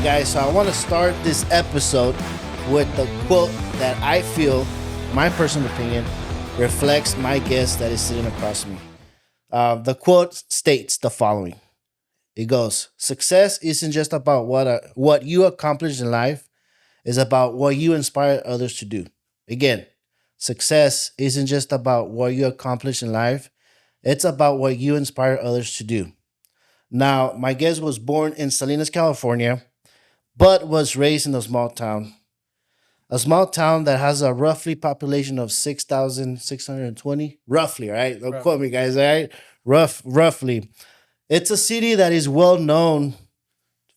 guys. So I want to start this episode with the quote that I feel, my personal opinion, reflects my guest that is sitting across from me. The quote states the following. It goes, "Success isn't just about what you accomplish in life; it's about what you inspire others to do." Again, success isn't just about what you accomplish in life; it's about what you inspire others to do. Now, my guest was born in Salinas, California, but was raised in a small town that has a roughly population of 6,620, roughly, right? Don't quote me, guys, all right? Roughly. It's a city that is well known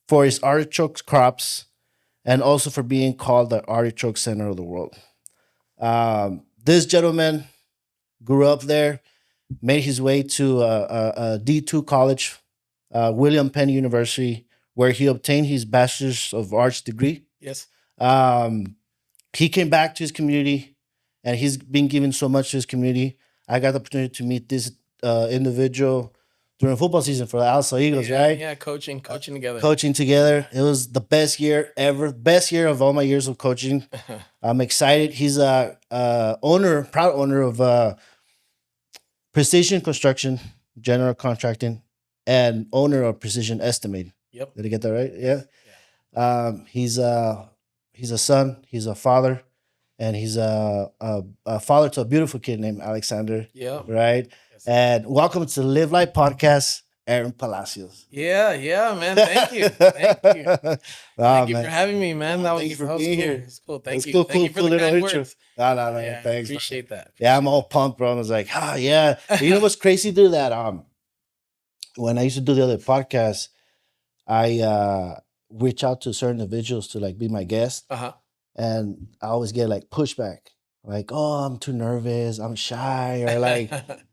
for its artichoke crops and also for being called the artichoke center of the world. This gentleman grew up there, made his way to a D2 college, William Penn University, where he obtained his Bachelor's of Arts degree. Yes. Um, he came back to his community, and he's been giving so much to his community. I got the opportunity to meet this individual during football season for the Alsa Eagles, Yeah, right? yeah, coaching together. Coaching together. It was the best year ever, best year of all my years of coaching. I'm excited. He's proud owner of Precision Construction, General Contracting, and owner of Precision Estimating. Yep. Did I get that right? Yeah. He's a son. He's a father, and he's a father to a beautiful kid named Alexander. Yeah. Right. Yes. And welcome to Live Life Podcast, Aaron Palacios. Yeah, man. Thank you. Thank you. Thank you for having me, man. Thank you for being here. It's cool. Thank you. Cool, Thank you for the little kind intro. words. No, Yeah, thanks. appreciate that. Yeah, I'm all pumped, bro. I was like, yeah. You know what's crazy, dude? That when I used to do the other podcast, I reach out to certain individuals to like be my guest, and I always get like pushback, like, "Oh, I'm too nervous, I'm shy," or like,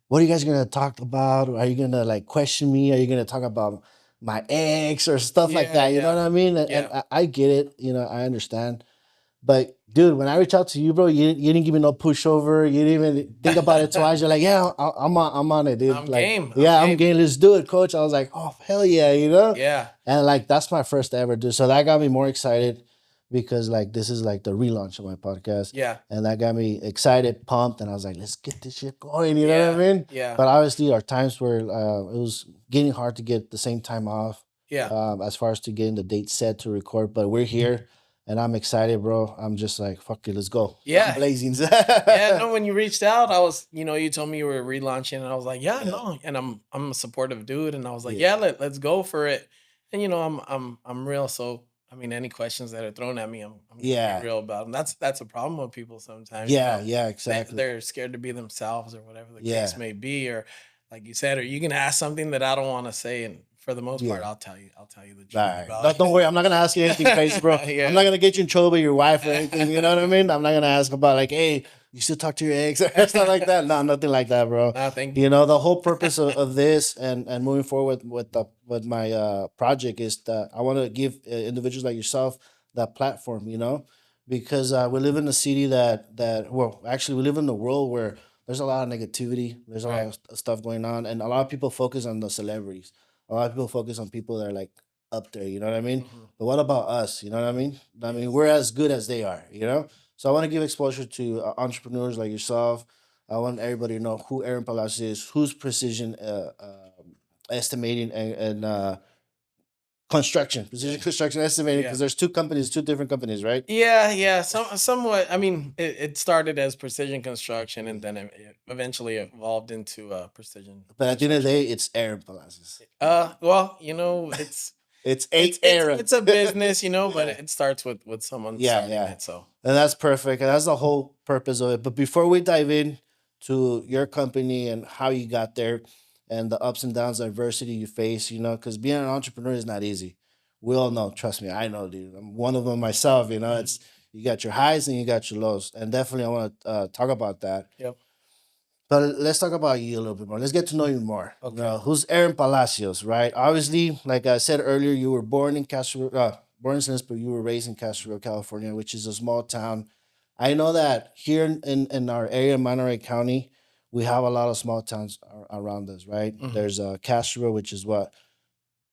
"What are you guys gonna talk about? Are you gonna like question me? Are you gonna talk about my ex or stuff like that?" You know what I mean? And I get it. You know, I understand. But dude, when I reach out to you, bro, you didn't give me no pushover. You didn't even think about it twice. You're like, "Yeah, I'm on it, dude." I'm like, game. I'm game. Let's do it, coach. I was like, "Oh, hell yeah," you know? Yeah. And like that's my first ever, dude. So that got me more excited because like this is like the relaunch of my podcast. Yeah. And that got me excited, pumped, and I was like, let's get this shit going. You know what I mean? Yeah. But obviously, our times were it was getting hard to get the same time off. Yeah. As far as to getting the date set to record, but we're here. And I'm excited, bro. I'm just like, fuck it, let's go. Yeah. I'm blazing. Yeah, no, when you reached out, I was, you told me you were relaunching, and I was like, yeah, no. And I'm a supportive dude, and I was like, let's go for it. And I'm real, so I mean, any questions that are thrown at me, I'm gonna be real about them. That's a problem with people sometimes. Yeah, exactly. They're scared to be themselves or whatever the case may be, or like you said, or you can ask something that I don't want to say, and for the most part, I'll tell you the truth. Right. Don't worry, I'm not gonna ask you anything crazy, bro. I'm not gonna get you in trouble with your wife or anything. You know what I mean? I'm not gonna ask about like, hey, you still talk to your ex or stuff like that. No, nothing like that, bro. No, thank you. You know, the whole purpose of this and moving forward with my project is that I want to give individuals like yourself that platform. You know, because we live in a city actually we live in a world where there's a lot of negativity. There's a lot of stuff going on, and a lot of people focus on the celebrities. A lot of people focus on people that are like up there, you know what I mean? Mm-hmm. But what about us? You know what I mean? I mean, we're as good as they are, you know? So I want to give exposure to entrepreneurs like yourself. I want everybody to know who Aaron Palacios is, who's Precision Estimating and Precision Construction Estimating, because there's two different companies, right? Yeah. Somewhat. I mean, it started as Precision Construction, and then it eventually evolved into Precision. But at the end of the day, it's Aaron Palacios. Well, it's Aaron. It's a business, but it starts with someone starting it. So, and that's perfect, and that's the whole purpose of it. But before we dive in to your company and how you got there, and the ups and downs, adversity you face, because being an entrepreneur is not easy. We all know, trust me, I know, dude. I'm one of them myself, It's you got your highs and you got your lows. And definitely I want to talk about that. Yep. But let's talk about you a little bit more. Let's get to know you more. Okay. Who's Aaron Palacios, right? Obviously, like I said earlier, you were born in born in San Luis, but you were raised in Castroville, California, which is a small town. I know that here in our area, Monterey County, we have a lot of small towns around us, right? Mm-hmm. There's Castroville, which is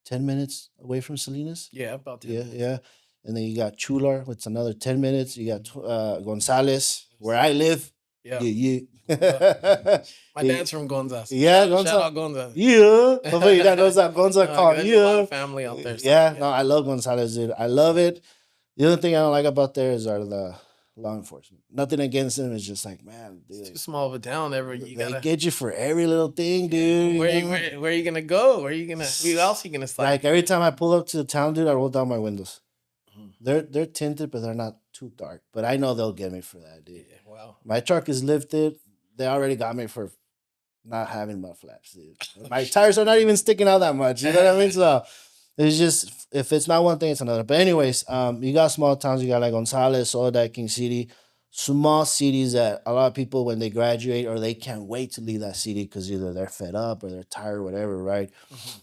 10 minutes away from Salinas. Yeah, about 10 Yeah, minutes. yeah. And then you got Chular, it's another 10 minutes. You got Gonzales, where I live. Yeah. Yeah, Gonza. yeah. My dad's from Gonzas. Yeah, Shout Gonzales. out Gonzas. Yeah. Hopefully that knows that Gonzales call. There's a lot Yeah. of family out there. So Yeah. yeah, No, I love Gonzales, dude. I love it. The other thing I don't like about there is are the law enforcement. Nothing against them. It's just like, man, it's too dude, small of a town. Ever you they gotta. get you for every little thing, dude. Where You you know? where you gonna go? Where you gonna? Who else you gonna slide? Like every time I pull up to the town, dude, I roll down my windows. Mhm. They're tinted, but they're not too dark. But I know they'll get me for that, dude. Yeah, wow. My truck is lifted. They already got me for not having mud flaps, dude. My tires are not even sticking out that much. You know what I mean? So it's just if it's not one thing, it's another. But anyways, you got small towns. You got like Gonzales, Soledad, King City, small cities that a lot of people when they graduate or they can't wait to leave that city because either they're fed up or they're tired, or whatever, right? Mhm.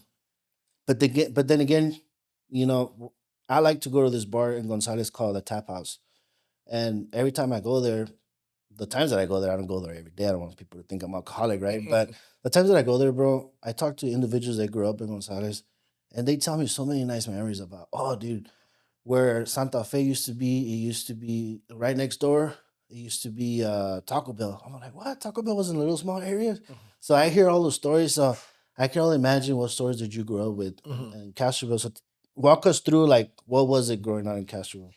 But then again, you know, I like to go to this bar in Gonzales called the Tap House, and every time I go there, the times that I go there, I don't go there every day. I don't want people to think I'm alcoholic, right? But the times that I go there, bro, I talk to individuals that grew up in Gonzales, and they tell me so many nice memories about, oh, dude, where Santa Fe used to be, it used to be right next door. It used to be Taco Bell. I'm like, what? Taco Bell was in a little small area? So I hear all those stories. So I can only imagine what stories did you grow up with Mhm. in Castroville. So walk us through, like, what was it growing up in Castroville?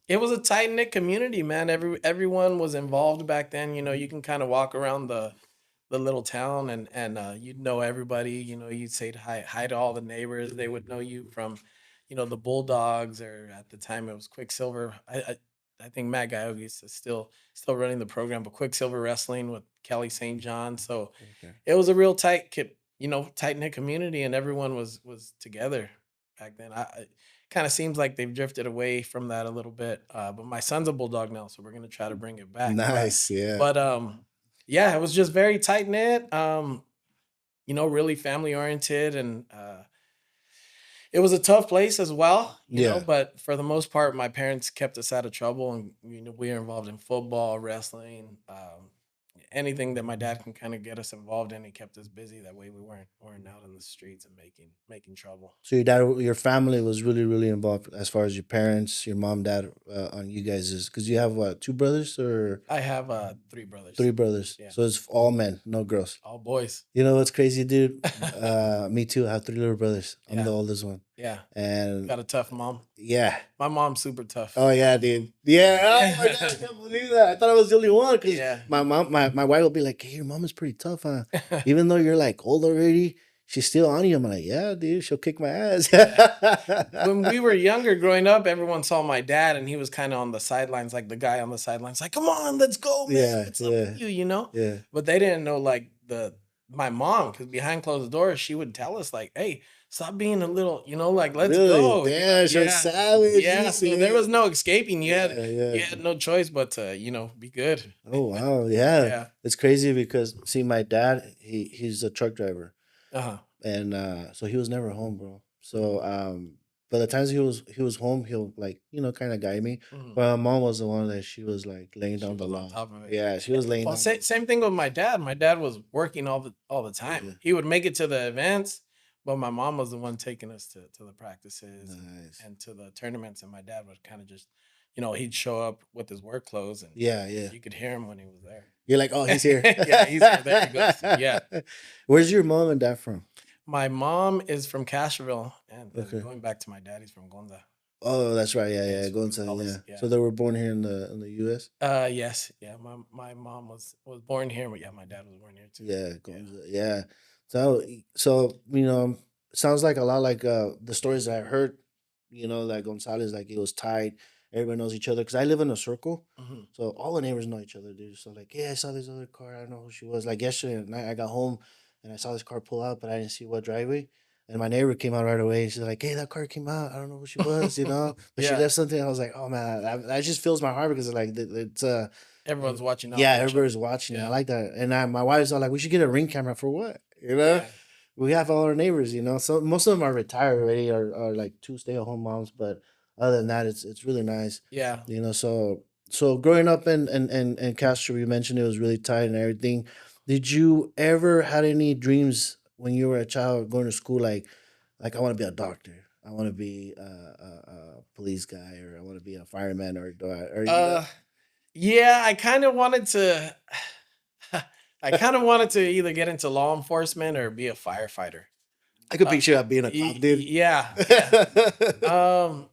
It was a tight knit community, man. Everyone was involved back then. You know, you can kind of walk around the little town and you'd know everybody. You know, you'd say hi to all the neighbors. They would know you from, you know, the Bulldogs or at the time it was Quicksilver. I think Matt Guyogis is still running the program, but Quicksilver Wrestling with Kelly St. John. So Okay. it was a real tight knit community, and everyone was together back then. It kind of seems like they've drifted away from that a little bit. But my son's a bulldog now, so we're gonna try to bring it back. Nice, yeah. But yeah, it was just very tight knit. You know, really family oriented, and it was a tough place as well, you know, Yeah. but for the most part, my parents kept us out of trouble, and you know, we were involved in football, wrestling, anything that my dad can kind of get us involved in. He kept us busy. That way, we weren't out in the streets and making trouble. So your dad, your family was really, really involved as far as your parents, your mom, dad, on you guys is because you have what, two brothers or I have three brothers. three brothers? Yeah, So it's all men, no girls. all boys. You know what's crazy, dude? Me too. I have three little brothers. I'm Yeah, the oldest one, yeah. and Got a tough mom. yeah. My mom's super tough. Oh yeah, dude. Yeah. Oh my god, I can't believe that. I thought I was the only one because Yeah. my wife will be like, "Hey, your mom is pretty tough, huh? Even though you're like old already, she's still on you." I'm like, "Yeah, dude, she'll kick my ass." When we were younger growing up, everyone saw my dad and he was kind of on the sidelines, like the guy on the sidelines, like, come on, let's go, man. Yeah, What's up yeah, with you, you know? yeah. But they didn't know like the my mom, because behind closed doors, she would tell us, like, hey, stop being a little, you know, like let's Really? go. Damn, you're Yeah. savage. Yeah. You So there see? was no escaping. Yeah, yeah. You had no choice but to, you know, be good. Oh wow, yeah. Yeah. It's crazy because see, my dad, he's a truck driver, Uh-huh. and so he was never home, bro. So by the times he was home, he'll like kind of guide me. Mhm. But my mom was the one that she was like laying She down the was on law. top of it. Yeah, she was laying Well, down. same thing with my dad. My dad was working all the time. Yeah. He would make it to the events, but my mom was the one taking us to the practices Nice. and to the tournaments. And my dad would kind of just, you know, he'd show up with his work clothes, and Yeah, yeah. you could hear him when he was there. You're like, oh, he's here. Yeah, he's here. There he goes. Yeah. Where's your mom and dad from? My mom is from Castroville, and Okay. going back to my dad, he's from Gonza. Oh, that's right. Yeah, yeah. Yes, Going to Gonzales, yeah. yeah. So they were born here in the U.S. Yes, yeah. My mom was born here, but yeah, my dad was born here too. Yeah, Yeah. Gonza. Yeah. So sounds like a lot like the stories that I heard. Like Gonzalez, like it was tight. Everybody knows each other because I live in a circle, Mhm. so all the neighbors know each other, dude. So like, yeah, I saw this other car. I don't know who she was. Like yesterday night, I got home and I saw this car pull out, but I didn't see what driveway. And my neighbor came out right away. She's like, "Hey, that car came out. I don't know who she was, but she Yeah. left something." I was like, "Oh man, that just fills my heart because like it's Everyone's watching out yeah, for each other. everybody's watching. I Yeah. like that. And my wife's all like, we should get a ring camera for what? You know? Yeah. We have all our neighbors, So most of them are retired already or are like two stay-at-home moms. But other than that, it's really nice. Yeah. So growing up in Castro, you mentioned it was really tight and everything. Did you ever had any dreams when you were a child going to school, like Like I want to be a doctor. I want to be a police guy, or I want to be a fireman, or do I, or you Uh, yeah, I kind of wanted to. I kind of wanted to either get into law enforcement or be a firefighter. I could Uh, picture that being a cop, dude. yeah, yeah. Um,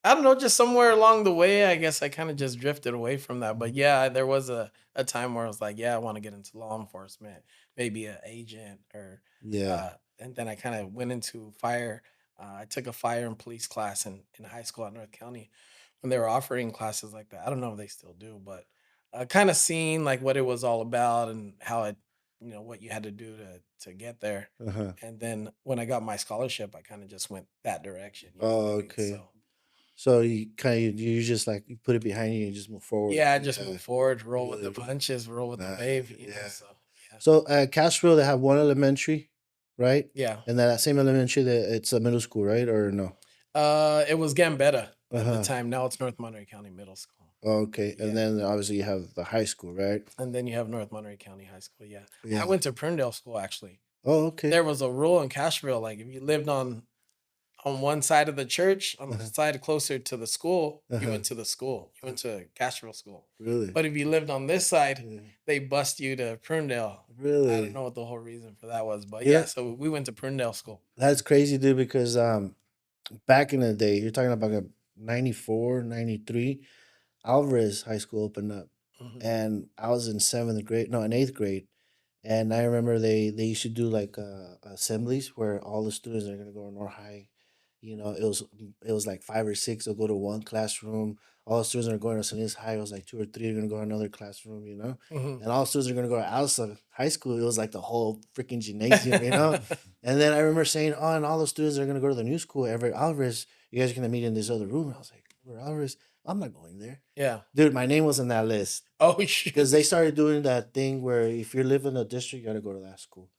I don't know, just somewhere along the way, I guess I kind of just drifted away from that. But yeah, there was a time where I was like, yeah, I want to get into law enforcement, maybe an agent or, Yeah. and then I kind of went into fire. I took a fire and police class in high school at North County when they were offering classes like that. I don't know if they still do, but kind of seeing like what it was all about and how it, what you had to do to get there. Uh-huh. And then when I got my scholarship, I kind of just went that direction. You know what I Oh, mean? okay. So So you kind of you just like you put it behind you and just move forward. yeah, just Yeah. move forward, roll with the Really. punches, roll with the Nah, wave, yeah. so yeah. So at Castro, they have one elementary, right? Yeah. And then that same elementary, that it's a middle school, right? Or no? It was Gambetta Uh at the huh. time. Now it's North Monterey County Middle School. Okay. And Yeah. then obviously you have the high school, right? And then you have North Monterey County High School. Yeah. I Yeah. went to Prindale School actually. Oh, okay. There was a rule in Cashville, like if you lived on one side of the church, on the Uh-huh. side closer to the school, you Uh-huh. went to the school. You went to Cashville School. Really? But if you lived on this side, Yeah. they bust you to Prindale. I don't Really? know what the whole reason for that was, but yeah, Yeah. so we went to Prindale School. That's crazy, dude, because back in the day, you're talking about 94, 93. Alvarez High School opened up, Mhm. and I was in seventh grade, no, in eighth grade, and I remember they used to do like assemblies where all the students are gonna go to North High. It was like five or six. They'll go to one classroom. All the students are going to Salinas High. It was like two or three are gonna go to another classroom. Mhm. And all the students are gonna go to Alsa High School. It was like the whole freaking gymnasium. And then I remember saying, "Oh, and all the students are gonna go to the new school, Everett Alvarez. You guys are gonna meet in this other room." I was like, "Everett Alvarez, I'm not going there." Yeah. Dude, my name was on that list Oh, shoot. because they started doing that thing where if you live in a district, you gotta go to that school.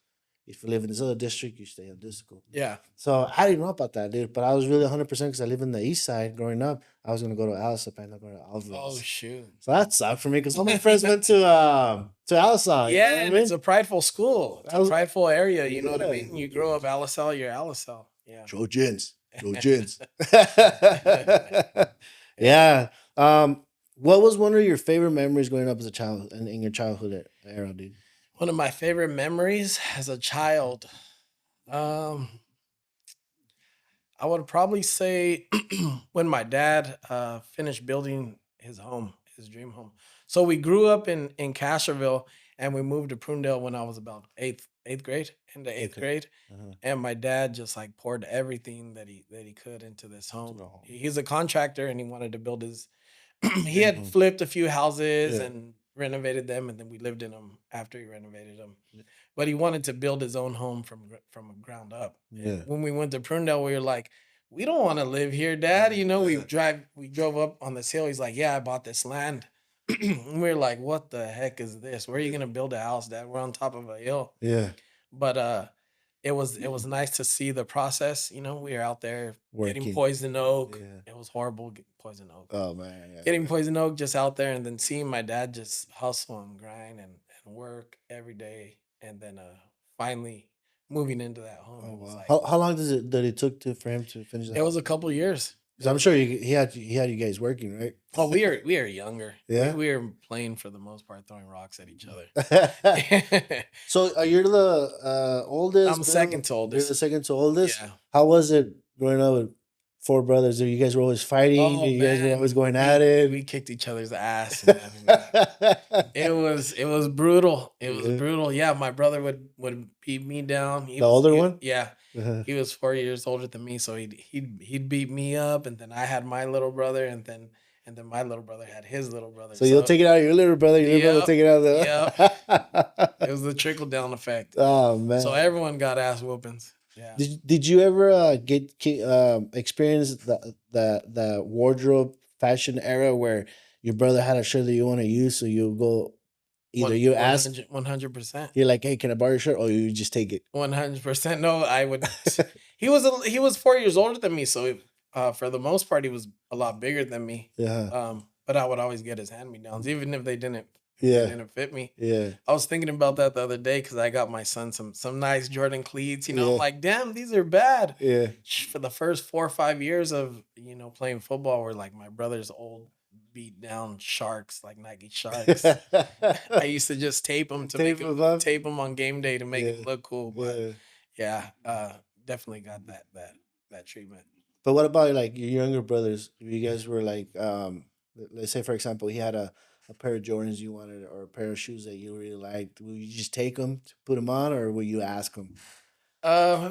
If you live in this other district, you stay in this school. Yeah. So I didn't know about that, dude. But I was really 100% because I live in the east side. Growing up, I was gonna go to Alsop and not go to Oh, Alvarez. shoot. So that sucked for me because all my friends went to Alsop. You know Yeah, what I and it's mean? a prideful school. It's I a was prideful area. You know what I yeah, mean? You grow up Alisal, you're Alisal. Yeah. Trojans, Trojans. Yeah. Yeah. What was one of your favorite memories growing up as a child and in your childhood era, dude? One of my favorite memories as a child. Um, I would probably say when my dad finished building his home, his dream home. So we grew up in Castroville and we moved to Prunedale when I was about eighth grade, into eighth Okay. grade. Uh-huh. And my dad just like poured everything that he could into this To home. the home. He's a contractor and he wanted to build his he Dream had home. flipped a few houses Yeah. and renovated them, and then we lived in them after he renovated them. Yeah. But he wanted to build his own home from ground up. Yeah. And when we went to Prunedale, we were like, "We don't want to live here, Dad." You know, we drove up on this hill. He's like, "Yeah, I bought this land." And we were like, "What the heck is this? Where are you gonna build a house, Dad? We're on top of a hill." Yeah. But it was nice to see the process. You know, we were out there getting Working. poison oak. Yeah. It was horrible poison oak. Oh man. Yeah. Getting poison oak just out there and then seeing my dad just hustle and grind and work every day and then finally moving into that home. Oh It was wow. like How long did it took for him to finish it that? was a couple years. Because I'm sure he had you guys working, right? Oh, we were younger. Yeah. We were playing for the most part, throwing rocks at each other. So you're the oldest. I'm second to You're oldest. the second to oldest. Yeah. How was it growing up with four brothers? You guys were always fighting. Oh You guys were always man, going at it. we kicked each other's ass. Man. It was brutal. It was Yeah. brutal. Yeah, my brother would beat me down. The older one? Yeah, Uh-huh. he was 4 years older than me, so he'd beat me up, and then I had my little brother, and then my little brother had his little brother. So you'll take it out of your little brother. Your little brother will Yep, take it out of it was the trickle down effect. Oh man. So everyone got ass whoopings. Yeah. Did you ever experience the wardrobe fashion era where your brother had a shirt that you want to use, so you go either you ask 100%. you're like, hey, can I borrow your shirt, or you just take it? 100%. No, I would. He was 4 years older than me, so for the most part, he was a lot bigger than me. Yeah. But I would always get his hand me downs, even if they didn't It Yeah. didn't fit me. Yeah. I was thinking about that the other day because I got my son some nice Jordan cleats. I'm Yeah. like, damn, these are bad. Yeah. For the first 4 or 5 years of playing football, were like my brother's old beat down Sharks, like Nike Sharks. I used to just tape them to Tape make him them up. tape them on game day to make Yeah. him look cool. But Yeah. yeah, definitely got that treatment. But what about like your younger brothers? If you guys were like, let's say for example, he had a pair of Jordans you wanted or a pair of shoes that you really liked, would you just take them to put them on, or would you ask him?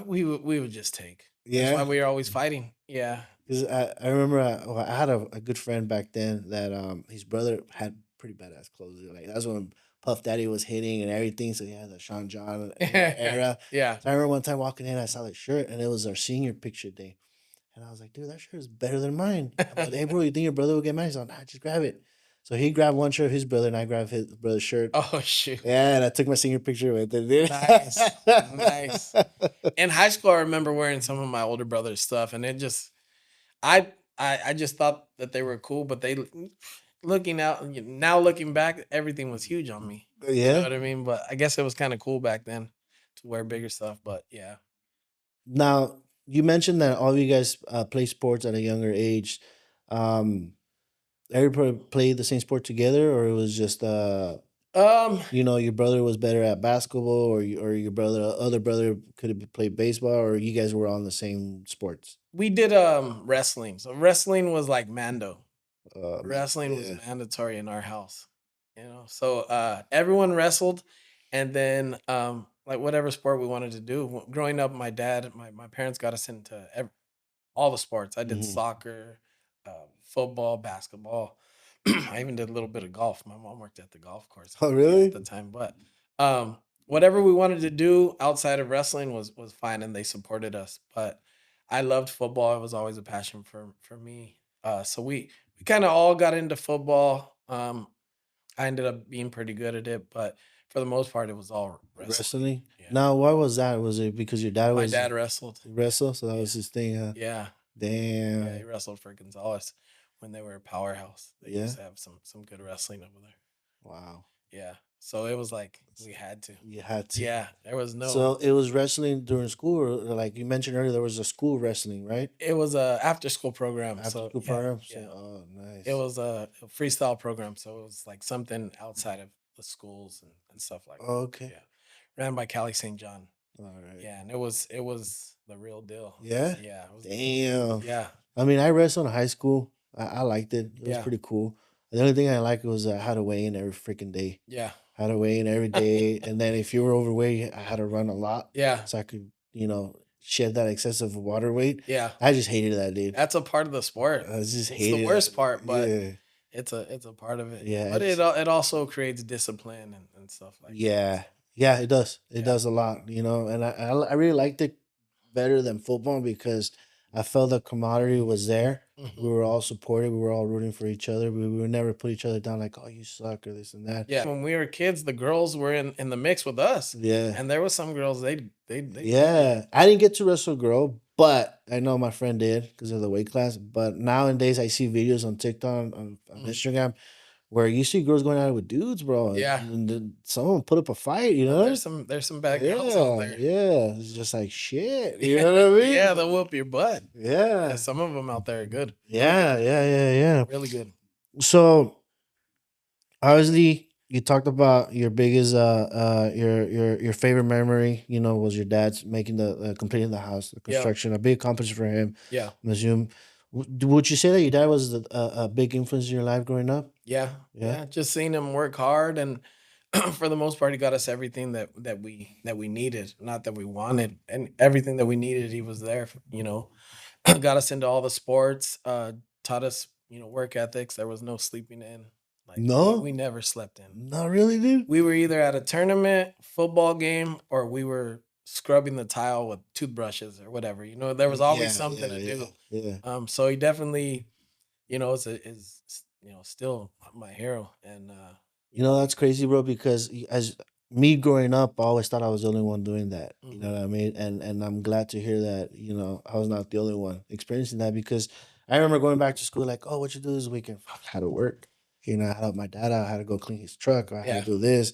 We would just take. That's why Yeah, we were always fighting. Yeah. because I remember well, I had a good friend back then that his brother had pretty badass clothes. Like that's when Puff Daddy was hitting and everything. So he had the Sean John era. Yeah. So I remember one time walking in, I saw the shirt and it was our senior picture day. And I was like, dude, that shirt is better than mine. I'm like, hey, bro, you think your brother will get mine? He's like, nah, just grab it. So he grabbed one shirt of his brother, and I grabbed his brother's shirt. Oh shoot. Yeah, and I took my senior picture with it, dude. Nice. Nice. In high school, I remember wearing some of my older brother's stuff, and it just I just thought that they were cool, but they looking out now looking back, everything was huge on me. You know Yeah. what I mean? But I guess it was kind of cool back then to wear bigger stuff. But yeah. Now, you mentioned that all of you guys play sports at a younger age. Um, everybody played the same sport together, or it was just Um, your brother was better at basketball, or your other brother could have played baseball, or you guys were on the same sports. we did wrestling. So wrestling was like Mando. Man, Wrestling was yeah. mandatory in our house. So everyone wrestled, and then like whatever sport we wanted to do. Growing up, my parents got us into all the sports. I did Hmm. soccer, football, basketball. I even did a little bit of golf. My mom worked at the golf course Oh, at the really? time, but whatever we wanted to do outside of wrestling was fine, and they supported us. But I loved football. It was always a passion for me. So we kind of all got into football. I ended up being pretty good at it, but for the most part, it was all wrestling. Wrestling. Yeah, Now, why was that? Was it because your dad my was dad wrestled. wrestle, so that Yeah, was his thing? Huh? yeah. Yeah, he Damn. wrestled for Gonzalez when they were a powerhouse. They Yeah. used to have some good wrestling over there. Wow. Yeah. So it was like we had to. You had to. Yeah, there was no So it was wrestling during school, or like you mentioned earlier, there was a school wrestling, right? it was a after school program. After So school yeah, program. So, yeah. oh, It nice. was a freestyle program. So it was like something outside of the schools and stuff like Oh, that. okay. Yeah. Ran by Cali St. John. All right. Yeah, and it was the real deal. Yeah. Yeah, it was Damn. yeah. I mean, I wrestled in high school. I liked it. It was Yeah. pretty cool. The only thing I liked was I had to weigh in every freaking day. Yeah. Had to weigh in every day, and then if you were overweight, I had to run a lot Yeah. so I could, shed that excessive water weight. Yeah. I just hated that, dude. That's a part of the sport. I just It's the hated worst that. part, but Yeah, it's a part of it. yeah, But it also creates discipline and stuff like that. yeah, yeah. It does. It Yeah. does a lot, and I really liked it better than football because I felt the camaraderie was there. We Mhm. were all supported. We were all rooting for each other. We would never put each other down like, "Oh, you suck" or this and that. Yeah. When we were kids, the girls were in the mix with us. Yeah, And there was some girls they yeah. I didn't get to wrestle a girl, but I know my friend did because of the weight class. But nowadays, I see videos on TikTok on Mhm. Instagram where you see girls going out with dudes, bro, Yeah. and then someone put up a fight. You Oh, know? there's some bad girls out Yeah, there. yeah. It's just like shit. You know what I mean? Yeah, they'll whoop your butt. Yeah, Yeah. some of them out there are good. Yeah, yeah, yeah, yeah. Really good. So obviously you talked about your biggest your favorite memory, was your dad's making the completing the house, the Yeah. construction, a big accomplishment for him. Yeah. I assume. Would you say that your dad was a big influence in your life growing up? Yeah. Yeah. Yeah. Just seeing him work hard and for the most part he got us everything that we needed, not that we wanted. And everything that we needed, he was there, got us into all the sports, taught us, work ethics. There was no sleeping in. Like we No, never slept in. not really, dude. We were either at a tournament, football game, or we were scrubbing the tile with toothbrushes or whatever. There was always Yeah, something yeah, to yeah, do. yeah. So he definitely, is still my hero. And That's crazy, bro. Because as me growing up, I always thought I was the only one doing that. You know mhm. what I mean? And I'm glad to hear that. I was not the only one experiencing that because I remember going back to school like, oh, what you do this weekend? Fuck, I had to work. You know, I helped my dad out. I had to go clean his truck. Or I had to Yeah. do this.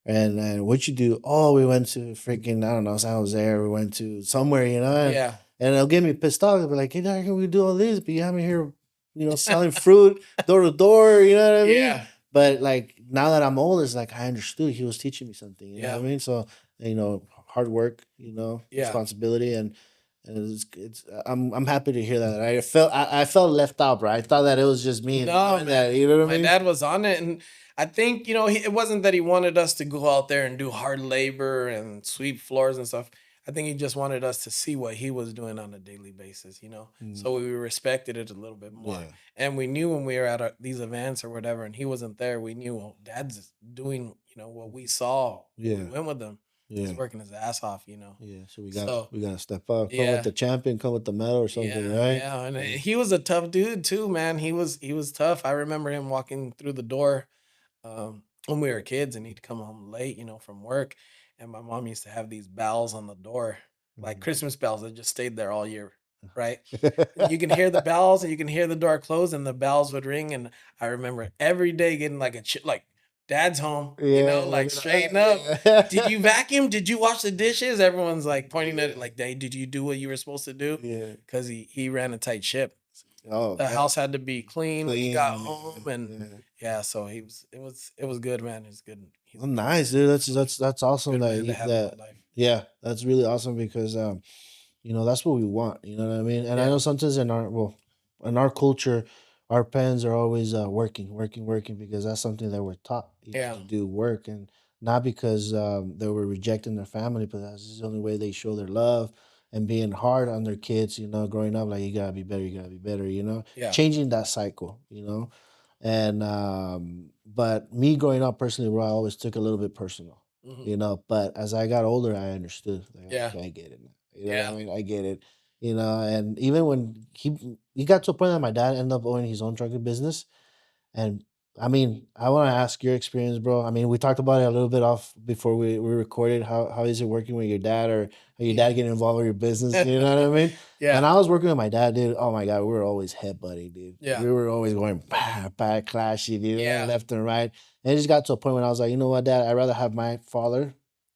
And then what you do? Oh, we went to freaking, I don't know, San Jose. Or we went to somewhere, you know, Yeah. and they'll get me pissed off. They'll be like, hey, how can we do all this? But you have me here, you know, selling fruit door to door. You know what I mean? Yeah. But like now that I'm older, it's like I understood he was teaching me something. You know what Yeah. I mean? So, you know, hard work, you know, Yeah. responsibility, and it's I'm happy to hear that. I felt left out, bro. I thought that it was just me No, doing man. that. You know what I My mean? dad was on it, and I think it wasn't that he wanted us to go out there and do hard labor and sweep floors and stuff. I think he just wanted us to see what he was doing on a daily basis, Mm, so we respected it a little bit more. yeah, And we knew when we were at these events or whatever, and he wasn't there, we knew, well, Dad's doing, what we saw when we yeah, went with him. He's yeah. working his ass off. Yeah, so So we gotta step up. Come with yeah, the champion, come with the medal or something, yeah, right? yeah, and Yeah. he was a tough dude too, man. He was tough. I remember him walking through the door when we were kids, and he'd come home late, from work, and my mom used to have these bells on the door, like Mhm. Christmas bells that just stayed there all year, right? And you can hear the bells, and you can hear the door close, and the bells would ring, and I remember every day getting like like, Dad's home, Yeah, like like straighten up. Did yeah. you vacuum? Did you wash the dishes? Everyone's like pointing at it like, "Hey, did you do what you were supposed to do?" Yeah. Because he ran a tight ship. Oh, The that house had to be clean when he got clean. home, and Yeah. yeah, so it was good, man. He's good. He's Well, a good nice, dude. so That's awesome good man to have in my that life. yeah, that's really awesome because you know, that's what we want. You know what I mean? And I Yeah, know sometimes in our culture, our parents are always working because that's something that we're taught, you know, yeah, to do work, and not because they were rejecting their family, but that's the only way they show their love and being hard on their kids. You know, growing up like you gotta be better, you gotta be better. You know, yeah. changing that cycle. You know, and but me growing up personally, bro, I always took a little bit personal. Mhm. You know, but as I got older, I understood. Like, Yeah, okay, I get it now. You know what I yeah, mean? I get it. You know, and even when he got to a point that my dad ended up owning his own trucking business, and I mean, I want to ask your experience, bro. I mean, we talked about it a little bit off before we recorded. How is it working with your dad, or how your dad yeah. getting involved with your business? You know what I mean? When Yeah, I was working with my dad, dude, oh my god, we were always headbutting, dude. yeah, We were always going back, clashing, you know, yeah, left and right. And it just got to a point when I was like, you know what, Dad, I'd rather have my father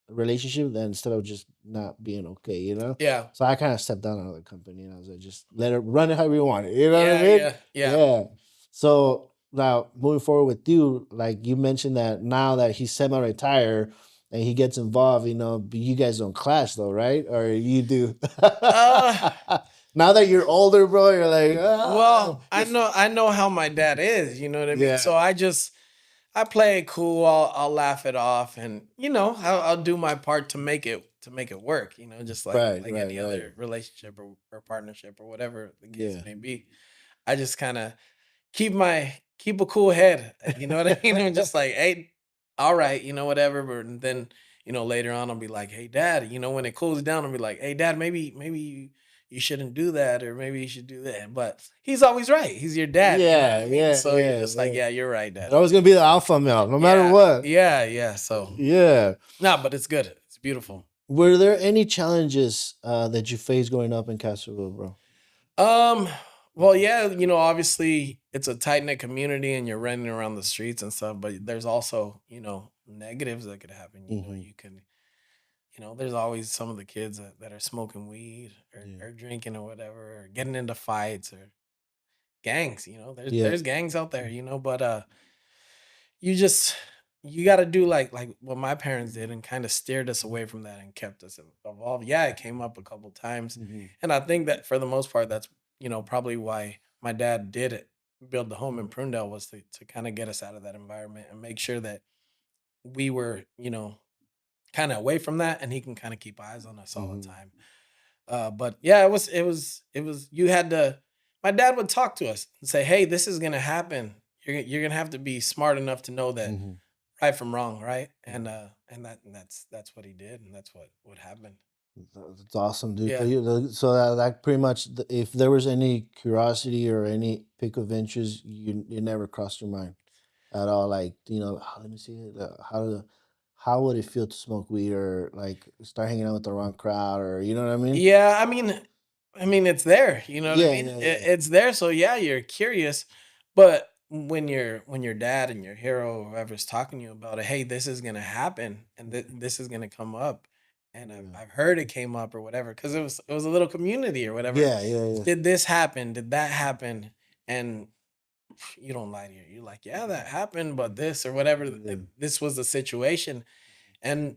relationship than instead of just not being okay, you know. yeah, So I kind of stepped down out of the company, and I was like, just let it run it however you want it. You know what I yeah, mean? yeah, yeah, Yeah. So now moving forward with you, like you mentioned that now that he's semi-retired and he gets involved, you know, but you guys don't clash though, right? Or you do? uh, Now that you're older, bro, you're like, ah. well, I know how my dad is, you know what I mean? Yeah, So I play it cool. I'll laugh it off, and I'll do my part to make it work. Just like right, like right, any right. other relationship or partnership or whatever the case Yeah. may be. I just kind of keep a cool head. You know what I mean? I'm just like, hey, all right, whatever. But then later on, I'll be like, hey, Dad. When it cools down, I'll be like, hey, Dad, maybe you shouldn't do that, or maybe you should do that. But he's always right. He's your dad. You know what Yeah, I mean? yeah, So you're yeah, just like, yeah. yeah, you're right, Dad. You're always gonna be the alpha male, no matter Yeah, what. yeah, yeah. So Yeah. no, but it's good. It's beautiful. Were there any challenges that you faced growing up in Castroville, bro? Um, well, yeah, obviously it's a tight knit community and you're running around the streets and stuff, but there's also, negatives that could happen. Hmm. You can, there's always some of the kids that are smoking weed Yeah. or drinking or whatever, or getting into fights or gangs, there's Yeah. there's gangs out there, but you just you got to do like what my parents did and kind of steered us away from that and kept us involved. Yeah, it came up a couple times, Hmm. and I think that for the most part, that's probably why my dad did it. Build the home in Prundale was to kind of get us out of that environment and make sure that we were kind of away from that, and he can kind of keep eyes on us all the Hmm. time. But yeah, it was. You had to. My dad would talk to us and say, "Hey, this is gonna happen. You're gonna have to be smart enough to know that Hmm. right from wrong, right?" And that's what he did, and that's what happened. That's awesome, dude. Yeah. So that pretty much, if there was any curiosity or any pick of interest, you never crossed your mind at all. Like, you know, "Ah, let me see it. How would it feel to smoke weed, or like start hanging out with the wrong crowd, or you know what I mean? Yeah, I mean, it's there. You know what I Yeah, mean? yeah, It, yeah. it's there, so yeah, you're curious, but when your dad and your hero or whoever's talking to you about it, hey, this is gonna happen and this is gonna come up, and Yeah. I've heard it came up or whatever because it was a little community or whatever. Yeah, yeah, yeah. Did this happen? Did that happen? And you don't lie to you. You're like, yeah, that happened, but this or whatever. Yeah. This was the situation, and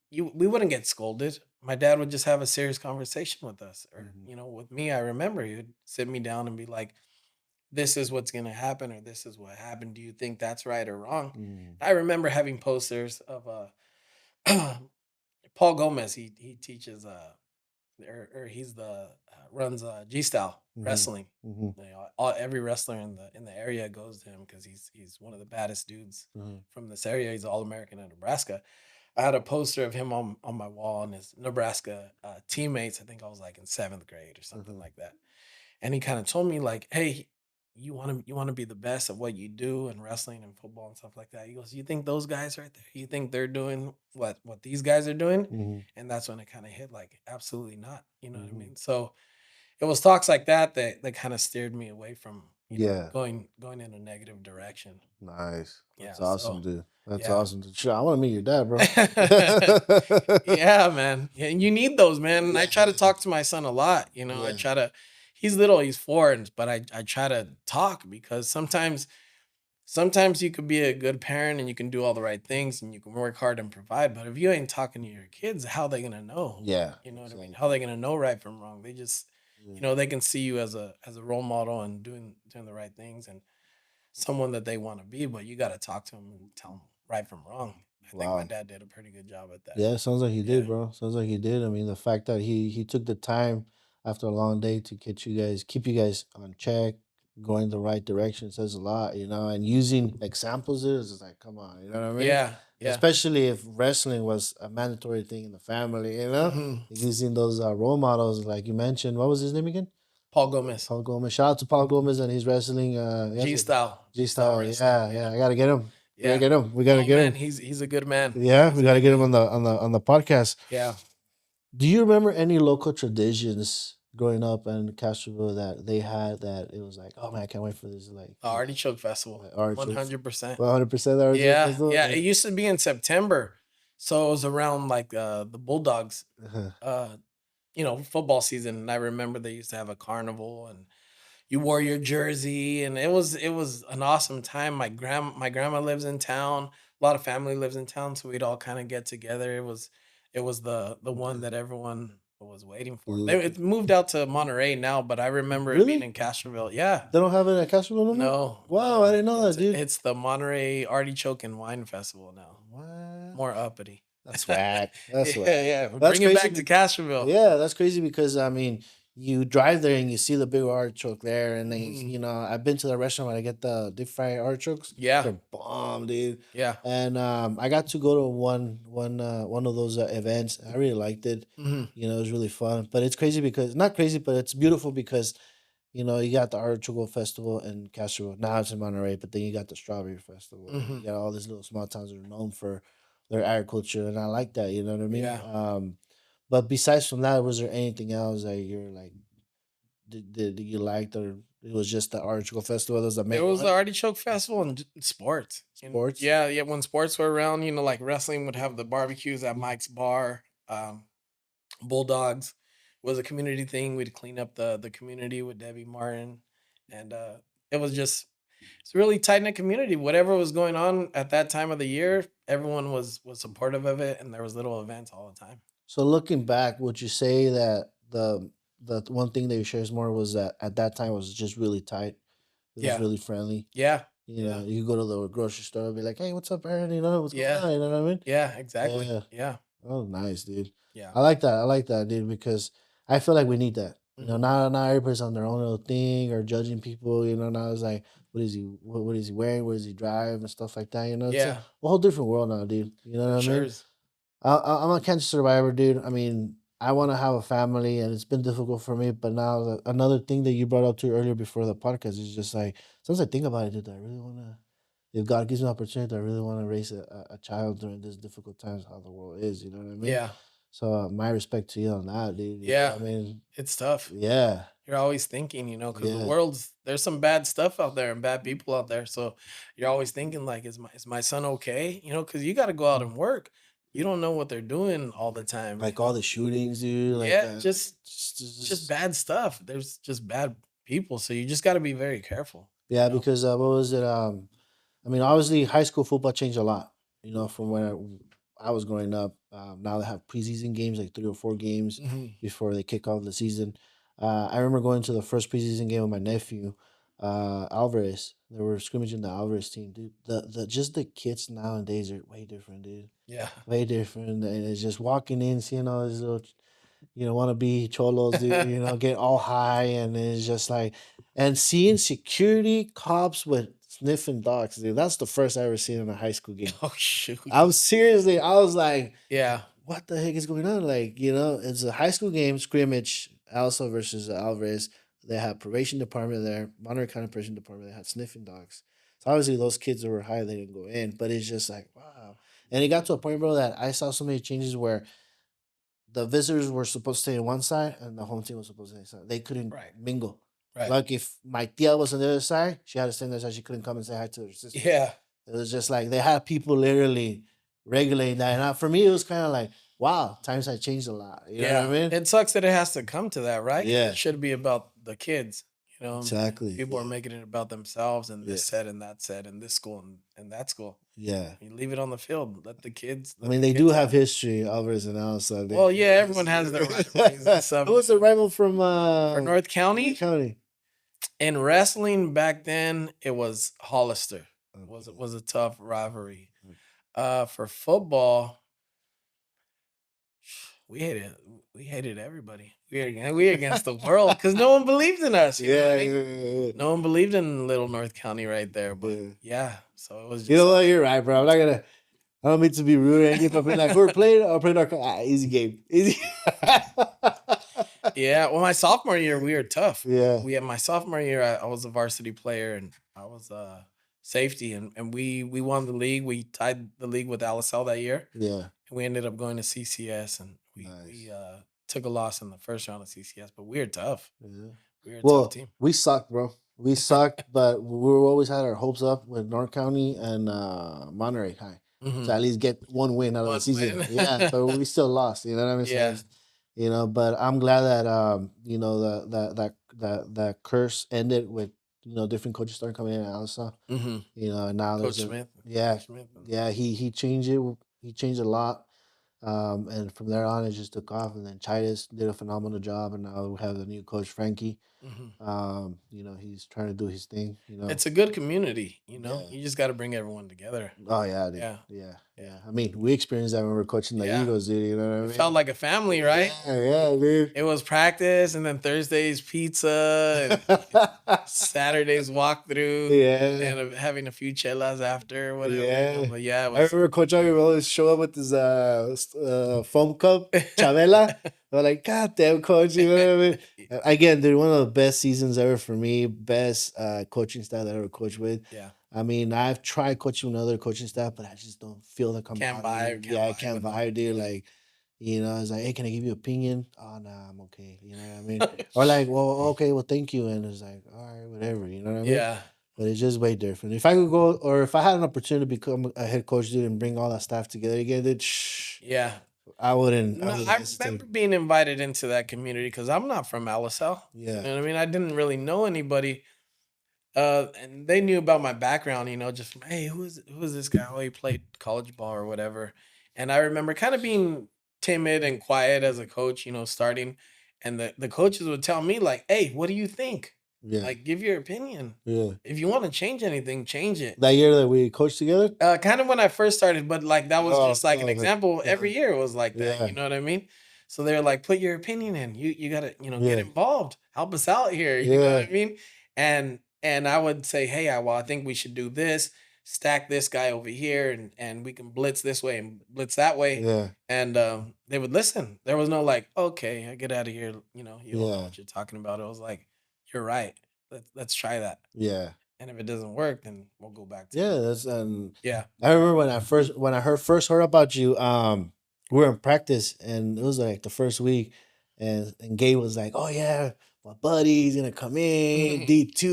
you we wouldn't get scolded. My dad would just have a serious conversation with us, or Mhm. with me. I remember he would sit me down and be like, "This is what's gonna happen, or this is what happened. Do you think that's right or wrong?" Mhm. I remember having posters of Paul Gomez. He teaches or he's the runs G Style Mhm. wrestling. Mhm. Every wrestler in the area goes to him because he's one of the baddest dudes Mhm. from this area. He's All American in Nebraska. I had a poster of him on my wall and his Nebraska teammates. I think I was like in seventh grade or something Mhm. like that. And he kind of told me like, "Hey, you want to be the best at what you do in wrestling and football and stuff like that." He goes, "You think those guys right there? You think they're doing what these guys are doing?" Mhm. And that's when it kind of hit like, absolutely not. You know what I Mhm. mean? So it was talks like that that kind of steered me away from Yeah. going in a negative direction. Nice. That's Yeah. awesome, So dude. That's yeah. awesome. Dude. Sure, I want to meet your dad, bro. Yeah, man. Yeah, and you need those, man. And I Yeah. try to talk to my son a lot. I Yeah. try to. He's little. He's 4, but I try to talk because sometimes you could be a good parent and you can do all the right things and you can work hard and provide. But if you ain't talking to your kids, how they gonna know? Yeah. You know what I mean? How Exactly. they gonna know right from wrong? They just, Yeah. they can see you as a role model and doing the right things and someone that they want to be. But you got to talk to them and tell them right from wrong. I think my Wow. dad did a pretty good job at that. Yeah, sounds like he Yeah. did, bro. Sounds like he did. I mean, the fact that he took the time after a long day to get you guys, keep you guys on check, going the right direction says a lot, and using examples is just like, come on, you know what I mean? Yeah. Yeah. Especially if wrestling was a mandatory thing in the family, Hmm. using those role models, like you mentioned. What was his name again? Paul Gomez, Paul Gomez. Shout out to Paul Gomez and his wrestling. G style, G G style style. wrestling. Yeah, Yeah. yeah. I gotta get him. We gotta Yeah. get him. We gotta Oh get man, him. he's a good man. Yeah, He's we a gotta good get him man. on the podcast. Yeah. Do you remember any local traditions growing up in Castroville that they had that it was like, oh man, I can't wait for this, Artichoke Festival, like artichoke, 100%. 100% artichoke Yeah, festival? yeah. It used to be in September, so it was around like the Bulldogs, Uh-huh. uh, football season. And I remember they used to have a carnival, and you wore your jersey, and it was an awesome time. My grandma lives in town. A lot of family lives in town, so we'd all kind of get together. It was the one that everyone was waiting for. It moved out to Monterey now, but I remember it being Really? in Castroville. Yeah. They don't have it at Castroville no more? No, Wow, I no. didn't know that, It's dude. it's the Monterey Artichoke and Wine Festival now. What? More uppity. That's whack. That's Yeah, whack. yeah. That's Bring it crazy. back to Castroville. Yeah, that's crazy because I mean, you drive there and you see the big artichoke there, and then Mhm. I've been to the restaurant where I get the deep fried artichokes. Yeah, They're bomb, dude. yeah. And I got to go to one of those events. I really liked it. Mhm, It was really fun. But it's crazy because not crazy, but it's beautiful because you got the Artichoke Festival in Castro. Now it's in Monterey, but then you got the Strawberry Festival. And mhm. you got all these little small towns that are known for their agriculture, and I like that. You know what I mean? Yeah. But besides from that, was there anything else that you're like did you like, or it was just the Artichoke Festival? That was the It main was the one. Artichoke Festival and sports. And Sports. yeah, yeah, when sports were around, like wrestling would have the barbecues at Mike's bar. Bulldogs was a community thing. We'd clean up the community with Debbie Martin, and it was just it's a really tight knit community. Whatever was going on at that time of the year, everyone was supportive of it, and there was little events all the time. So looking back, would you say that the one thing that you shares more was that at that time was just really tight? It was Yeah, really friendly. yeah, yeah, You go to the grocery store and be like, "Hey, what's up, Aaron? What's going yeah, on?" You know what I mean? yeah. Exactly. Yeah. Yeah, Oh, nice, dude. yeah. I like that. I like that, dude, because I feel like we need that. Hmm. Not everybody's on their own little thing or judging people. Now it's like, what is he wearing? What does he drive and stuff like that. It's a Yeah, whole different world now, dude. You know it what I sure mean? is. I'm a cancer survivor, dude. I mean, I want to have a family, and it's been difficult for me. But now, another thing that you brought up to earlier before the podcast is just like, sometimes I think about it, dude. I really want to, if God gives me an opportunity, I really want to raise a child during this difficult times, how the world is. You know what I mean? Yeah, So my respect to you on that, dude. Yeah, I mean, it's tough. yeah, You're always thinking, because the yeah. world's there's some bad stuff out there and bad people out there. So you're always thinking like, is my son okay? Because you got to go out and work. You don't know what they're doing all the time. Like all the shootings, dude. Like, Yeah, just just bad stuff. There's just bad people, so you just got to be very careful. yeah. Because what was it? I mean, obviously, high school football changed a lot. From when I was growing up. Now they have preseason games, like 3 or 4 games Mhm. before they kick off the season. I remember going to the first preseason game with my nephew, Alvarez. They were scrimmaging the Alvarez team, dude. The just the kids nowadays are way different, dude. Yeah. Way different, and it's just walking in, seeing all these little, want to be cholos, dude. Get all high, and it's just like, and seeing security cops with sniffing dogs, dude. That's the first I ever seen in a high school game. Oh shoot. I was like, Yeah. what the heck is going on? Like, it's a high school game scrimmage, Alsa versus Alvarez. They had probation department there, Monterey County probation department. They had sniffing dogs. So obviously those kids that were high, they didn't go in. But it's just like, wow. And it got to a point, bro, that I saw so many changes where the visitors were supposed to stay on one side and the home team was supposed to stay on the other side. They couldn't Right. mingle. Right. Like if my tia was on the other side, she had to stay on the other side. She couldn't come and say hi to her sister. Yeah. It was just like they had people literally regulating that. And for me, it was kind of like, wow, times have changed a lot. You know what I mean? It sucks that it has to come to that, right? 'Cause Yeah. It should be about the kids. Exactly. People are making it about themselves and this Yeah. set and that set and this school and that school. Yeah. You leave it on the field. Let the kids. I mean, they do have history, Alvarez and Alsa. Well, yeah, everyone has their rivalries and stuff. Who was the rival from For North County, County? in wrestling back then, it was Hollister. Was a tough rivalry. For football, we hated everybody. We against the world because no one believed in us. You know what I mean? No one believed in Little North County right there. But yeah, so it was. Just You know what? You're right, bro. I'm not gonna. I don't mean to be rude or anything, but be like, we're playing. I'll play our easy game. Easy. Yeah. Well, my sophomore year, we were tough. Yeah. We had my sophomore year. I was a varsity player and I was safety, and we won the league. We tied the league with LSL that year. Yeah. And we ended up going to CCS, and we took a loss in the first round of CCS. But we were tough. Yeah. We were a Well, tough team. we sucked, bro. We sucked, but we always had our hopes up with North County and Monterey High Mhm. to at least get one win out of the One season. win. Yeah, so we still lost. You know what I mean? Yeah. So, but I'm glad that that curse ended with different coaches started coming in at Alsa. Mhm. And now Coach there's Smith. yeah, Coach Smith. yeah. He changed it. He changed a lot. And from there on, it just took off. And then Chidas did a phenomenal job. And now we have the new coach, Frankie. Mhm. He's trying to do his thing. It's a good community. Yeah. You just got to bring everyone together. Oh yeah, dude. Yeah. Yeah. I mean, we experienced that when we were coaching the Yeah. Eagles, dude. You know what I mean? It felt like a family, right? Yeah, dude. It was practice, and then Thursdays pizza, and Saturdays walkthrough, Yeah. and having a few chelas after, or whatever. Yeah. But yeah, it I was. remember Coach Augie would always show up with his foam cup, Chavela. I'm like, God damn, Coach. You know what I mean? Again, they're one of the best seasons ever for me. Best coaching staff that I ever coached with. Yeah. I mean, I've tried coaching with other coaching staff, but I just don't feel the camaraderie. I can't vibe, dude. Like, it's like, hey, can I give you an opinion? Oh, nah, I'm okay. You know what I mean? Or like, well, okay, well, thank you. And it's like, all right, whatever. You know what I mean? Yeah. But it's just way different. If I could go, or if I had an opportunity to become a head coach, dude, and bring all that staff together again, dude, Yeah. I wouldn't. No, I remember being invited into that community because I'm not from LSL. Yeah. You know what I mean? I didn't really know anybody. And they knew about my background, just from, hey, who is this guy? Oh, he played college ball or whatever. And I remember kind of being timid and quiet as a coach, starting. And the coaches would tell me, like, hey, what do you think? Yeah. Like, give your opinion. Yeah. If you want to change anything, change it. That year that we coached together? Kind of when I first started, but like that was just like an example. Every year it was like that. Yeah. You know what I mean? So they're like, put your opinion in. You gotta, get involved. Help us out here. You know what I mean? And I would say, hey, I think we should do this, stack this guy over here, and we can blitz this way and blitz that way. Yeah. And they would listen. There was no like, okay, I get out of here. You don't know what you're talking about. It was like, you're right. Let's try that. Yeah. And if it doesn't work, then we'll go back to Yeah, that's yeah. I remember when I first heard about you, we were in practice, and it was like the first week, and Gabe was like, "Oh yeah, my buddy's gonna come in D2.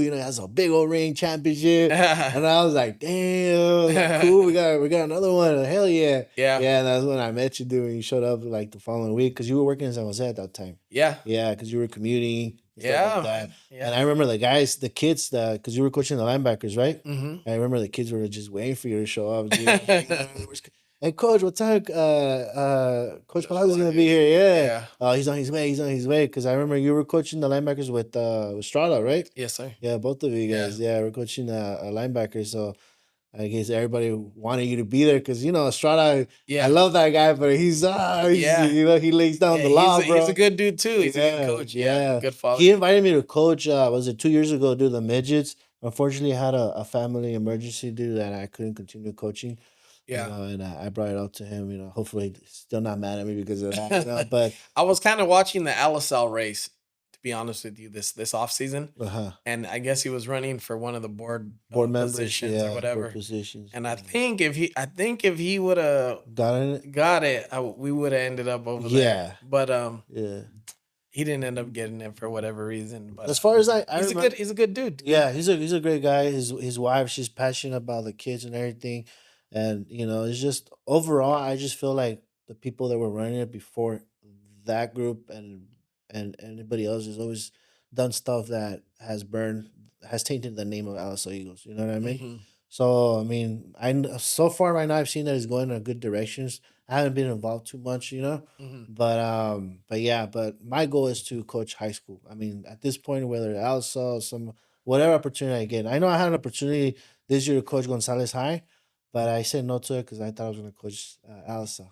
You know, has a big old ring championship." And I was like, "Damn, like, cool. We got another one. Hell yeah, Yeah. yeah." And that's when I met you, dude. And you showed up like the following week because you were working in San Jose at that time. Yeah. Yeah, because you were commuting and stuff like Yeah, that. man. And Yeah. I remember the guys, the kids, because you were coaching the linebackers, right? Hmm. I remember the kids were just waiting for you to show up. Dude. Like, hey, coach, what time? Coach Palacios is gonna be here. Yeah. Yeah. Oh, he's on his way. He's on his way. Because I remember you were coaching the linebackers with Strada, right? Yes, sir. Yeah, both of you Yeah. guys. Yeah, we're coaching a linebacker. So I guess everybody wanted you to be there because Strada. I Yeah. love that guy, but he's Yeah. he lays down Yeah. the law, He's bro. a good dude too. He's a good Yeah, coach. Yeah. yeah. Good father. He invited me to coach. Was it 2 years ago? Do the midgets. Unfortunately, I had a family emergency, dude, that I couldn't continue coaching. Yeah. And I brought it up to him. Hopefully, he's still not mad at me because of that. But I was kind of watching the Alisal race, to be honest with you, this off season, uh-huh. and I guess he was running for one of the board Board members, positions yeah, or board whatever. positions. And I think if he would have Got it. got it, we would have ended up over Yeah, there. But yeah. he didn't end up getting it for whatever reason. But As far as I he's a good dude. yeah, he's a great guy. His wife, she's passionate about the kids and everything, and it's just overall, I just feel like the people that were running it before that group and anybody else has always done stuff that has tainted the name of Alice Eagles. You know what I mean? Hmm. So I mean, so far right now I've seen that it's going in good directions. I haven't been involved too much, Hmm. but yeah, but my goal is to coach high school. I mean, at this point, whether Alsa, some whatever opportunity I get, I know I had an opportunity this year to coach Gonzalez High, but I said no to it because I thought I was going to coach Alsa.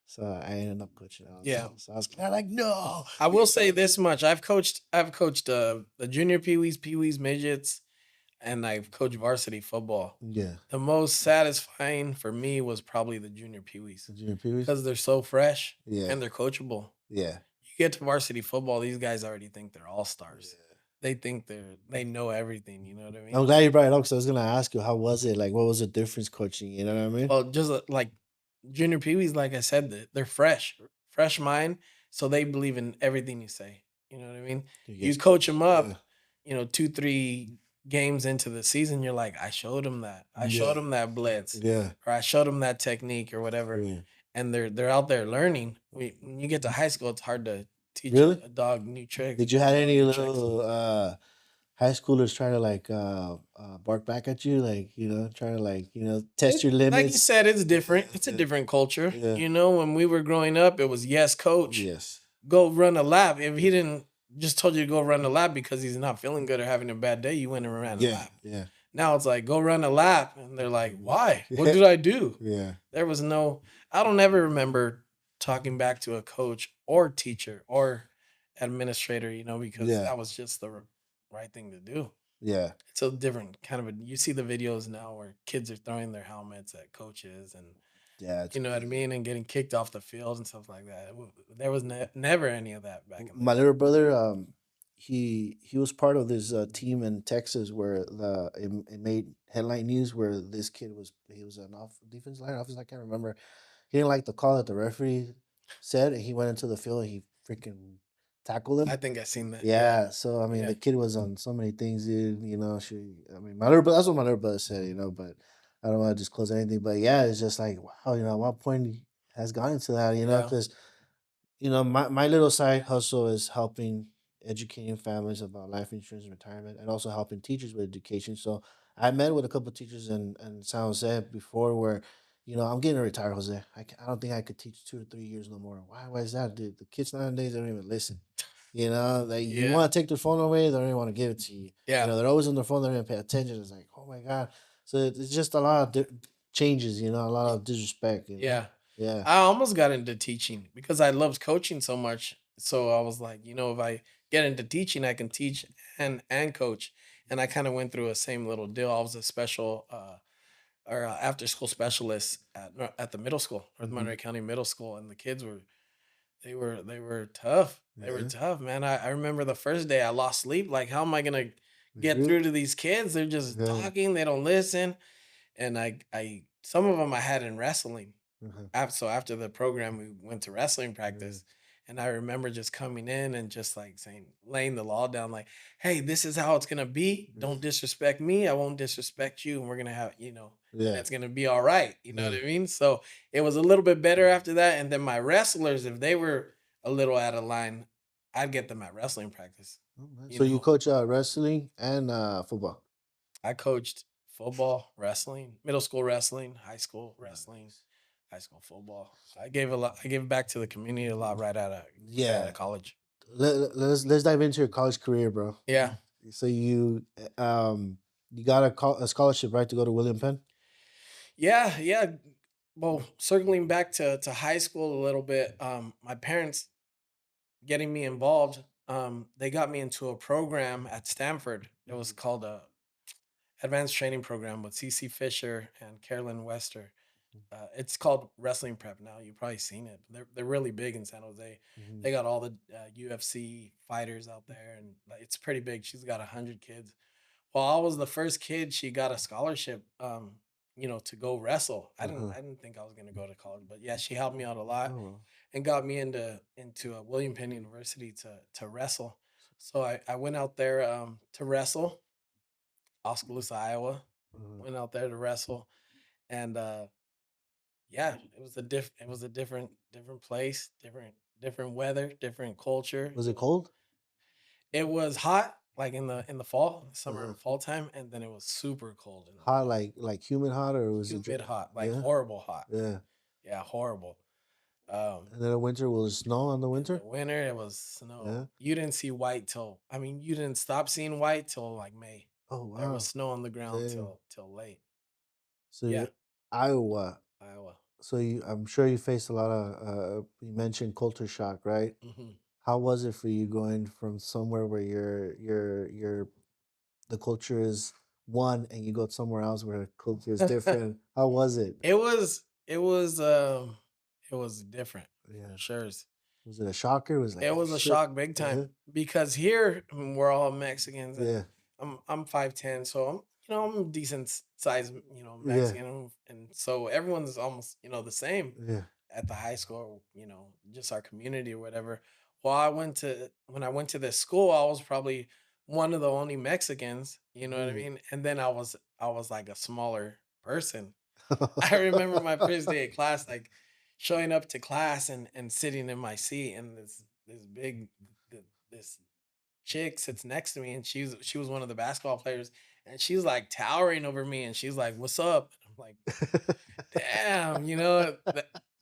So I ended up coaching Yeah. Alsa. So I was kind of like, no. I will say this much: I've coached the junior peewees, midgets, and I've coached varsity football. Yeah, The most satisfying for me was probably the junior peewees the junior peewees. because they're so fresh Yeah, and they're coachable. yeah, You get to varsity football, these guys already think they're all stars. yeah. They think they know everything. You know what I mean? I'm glad you brought it up because I was gonna ask you how was it like? What was the difference coaching? You know what I mean? Well, just like junior peewees, like I said, they're fresh mind, so they believe in everything you say. You know what I mean? You You get coach them yeah, up, 2-3 games into the season, you're like, I showed them that. I yeah, showed them that blitz, yeah, or I showed them that technique, or whatever. yeah. And they're out there learning. When you get to high school, it's hard to teach Really? a dog new tricks. Did you have any New tricks. little high schoolers try to like bark back at you, like trying to like test your Like you limits? said, it's different. It's a Yeah, different culture. yeah, When we were growing up, it was yes, coach, yes, go run a lap. If he didn't just told you to go run a lap because he's not feeling good or having a bad day, you went and ran a yeah, lap. yeah, Now it's like go run a lap, and they're like, "Why? What yeah, did I do?" yeah, There was no. I don't ever remember talking back to a coach or teacher or administrator, because yeah, that was just the right thing to do. yeah, It's a different kind of you see the videos now where kids are throwing their helmets at coaches and yeah. It's you know what I crazy. mean, and getting kicked off the field and stuff like that. There was never any of that back in the My day. little brother, he was part of this team in Texas where it made headline news where this kid he was an off defense line officer. I can't remember. He didn't like the call that the referee said, and he went into the field and he freaking tackled I him. think I seen that. Yeah, Yeah, so I mean, yeah, the kid was on so many things, dude. I mean, my little brother. That's what my little brother said, but I don't want to disclose anything. But yeah, it's just like, wow, at what point he has gone into that, yeah, because my little side hustle is helping educating families about life insurance and retirement and also helping teachers with education. So I met with a couple of teachers in San Jose before where, I'm getting retired, Jose. I don't think I could teach 2 or 3 years no more. Why is that, dude? The kids nowadays don't even listen. Like you yeah, want to take their phone away, they don't even want to give it to you. yeah, They're always on their phone, they don't even pay attention. It's like, oh my God. So it's just a lot of changes, a lot of disrespect. yeah. Yeah. I almost got into teaching because I loved coaching so much. So I was like, if I get into teaching, I can teach and coach. And I kind of went through a same little deal. I was a special or after school specialist at the middle school, North Hmm. Monterey County Middle School, and the kids they were tough. They were Yeah. tough, man. I remember the first day I lost sleep. Like, how am I gonna get Really? through to these kids? They're just Yeah. talking. They don't listen. And I some of them I had in wrestling. Uh-huh. After the program, we went to wrestling Yeah. practice, and I remember just coming in and just like saying, laying the law down, like, "Hey, this is how it's gonna be. Don't disrespect me. I won't disrespect you, and we're gonna have, and Yeah. it's gonna be all right." You know what Yeah. I mean? So it was a little bit better after that, and then my wrestlers, if they were a little out of line, I'd get them at wrestling practice. Oh, man. You So you know, coach wrestling and football. I coached football, wrestling, middle school wrestling, high school wrestling, Nice. high school football. I gave a lot. I gave back to the community a lot right out Yeah. of college. Let's dive into your college career, bro. Yeah, So you got a scholarship, right, to go to William Penn. yeah, yeah. Well, circling back to high school a little bit, my parents getting me involved. They got me into a program at Stanford. It was called a advanced training program with CC Fisher and Carolyn Wester. It's called Wrestling Prep now. You've probably seen it. They're really big in San Jose. Mhm. They got all the UFC fighters out there, and like, it's pretty big. She's got 100 kids. Well, I was the first kid she got a scholarship, to go wrestle. Uh-huh. I didn't think I was gonna go to college, but yeah, she helped me out a lot Oh, well. and got me into a William Penn University to wrestle. So I went out there to wrestle, Oskaloosa, Iowa. Uh-huh. Went out there to wrestle, and yeah, it was a different place, different weather, different culture. Was it cold? It was hot, like in the fall, summer Uh-huh. and fall time, and then it was super cold in the Hot, winter. like humid hot, or was it? Humid hot, like Yeah, horrible hot. yeah. Yeah, horrible. Um, And then the winter, will it snow on the in the winter? winter it was snow. Yeah. You didn't see white till I mean, you didn't stop seeing white till like May. Oh, There was wow. snow on the ground Damn. till late. So Yeah, you're Iowa. Iowa. So I'm sure you faced a lot of. You mentioned culture shock, right? Hmm. How was it for you going from somewhere where the culture is one, and you go somewhere else where the culture is different? How was it? It was different for Yeah. sure. Was it a shocker? It was like, It oh was a shit. shock big Yeah. time because here we're all Mexicans and Yeah. I'm 5'10", so I'm decent size, Yeah. Mexican, and so everyone's almost the same Yeah. at the high school, just our community or whatever. Well, when I went to this school, I was probably one of the only Mexicans, you know what I Mm. mean? And then I was like a smaller person. I remember my first day of class, like showing up to class and sitting in my seat, and this big this chick sits next to me, and she was one of the basketball players, and she's like towering over me, and she's like, "What's up?" And I'm like, "Damn,"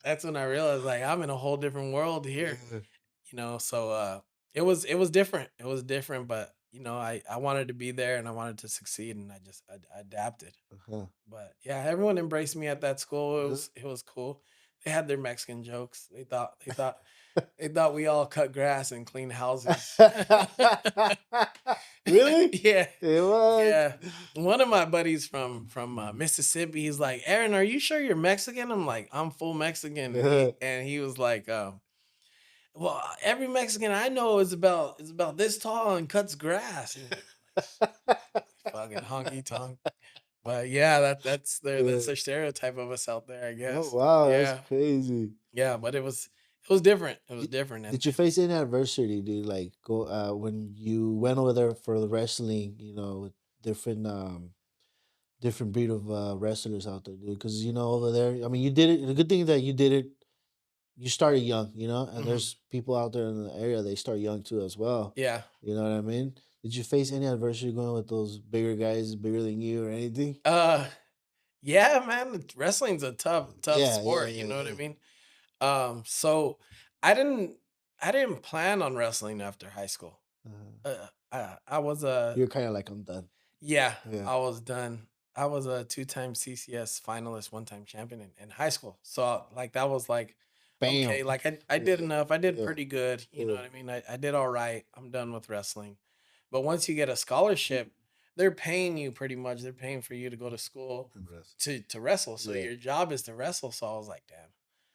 that's when I realized like I'm in a whole different world here, Yeah. So it was different. It was different, but I wanted to be there and I wanted to succeed, and I adapted. Uh-huh. But yeah, everyone embraced me at that school. It Yeah. was it was cool. They had their Mexican jokes. They thought we all cut grass and clean houses. Really? Yeah. It was. Yeah. One of my buddies from Mississippi, he's like, "Aaron, are you sure you're Mexican?" I'm like, "I'm full Mexican." And he Yeah. and he was like, "Well, every Mexican I know is about this tall and cuts grass." And fucking honky tonk. But yeah, that's their stereotype of us out there, I Oh, guess. wow, that's Yeah. crazy. Yeah, but it was different. It was Did, different. And did you face any adversity, dude? Like go when you went over there for the wrestling, with different different breed of wrestlers out there, dude. Because over there, I mean, you did it. The good thing that you did it, you started young, and Mhm. there's people out there in the area, they start young too as well. Yeah. You know what I mean? Did you face any adversity going with those bigger guys, bigger than you, or anything? Uh yeah, man, wrestling's a tough Yeah, yeah, sport, you yeah, know what I yeah. mean? So I didn't I didn't plan on wrestling after high school. I was a You're kind of like, I'm done. Yeah, Yeah. I was done. I was a two-time CCS finalist, one-time champion in high school. So like that was like, Bam. okay, like I did Yeah, enough. I did yeah, pretty good. You know yeah. what I mean? I did all right. I'm done with wrestling. But once you get a scholarship, they're paying you pretty much. They're paying for you to go to school And rest. to wrestle. So Yeah, your job is to wrestle. So I was like, damn,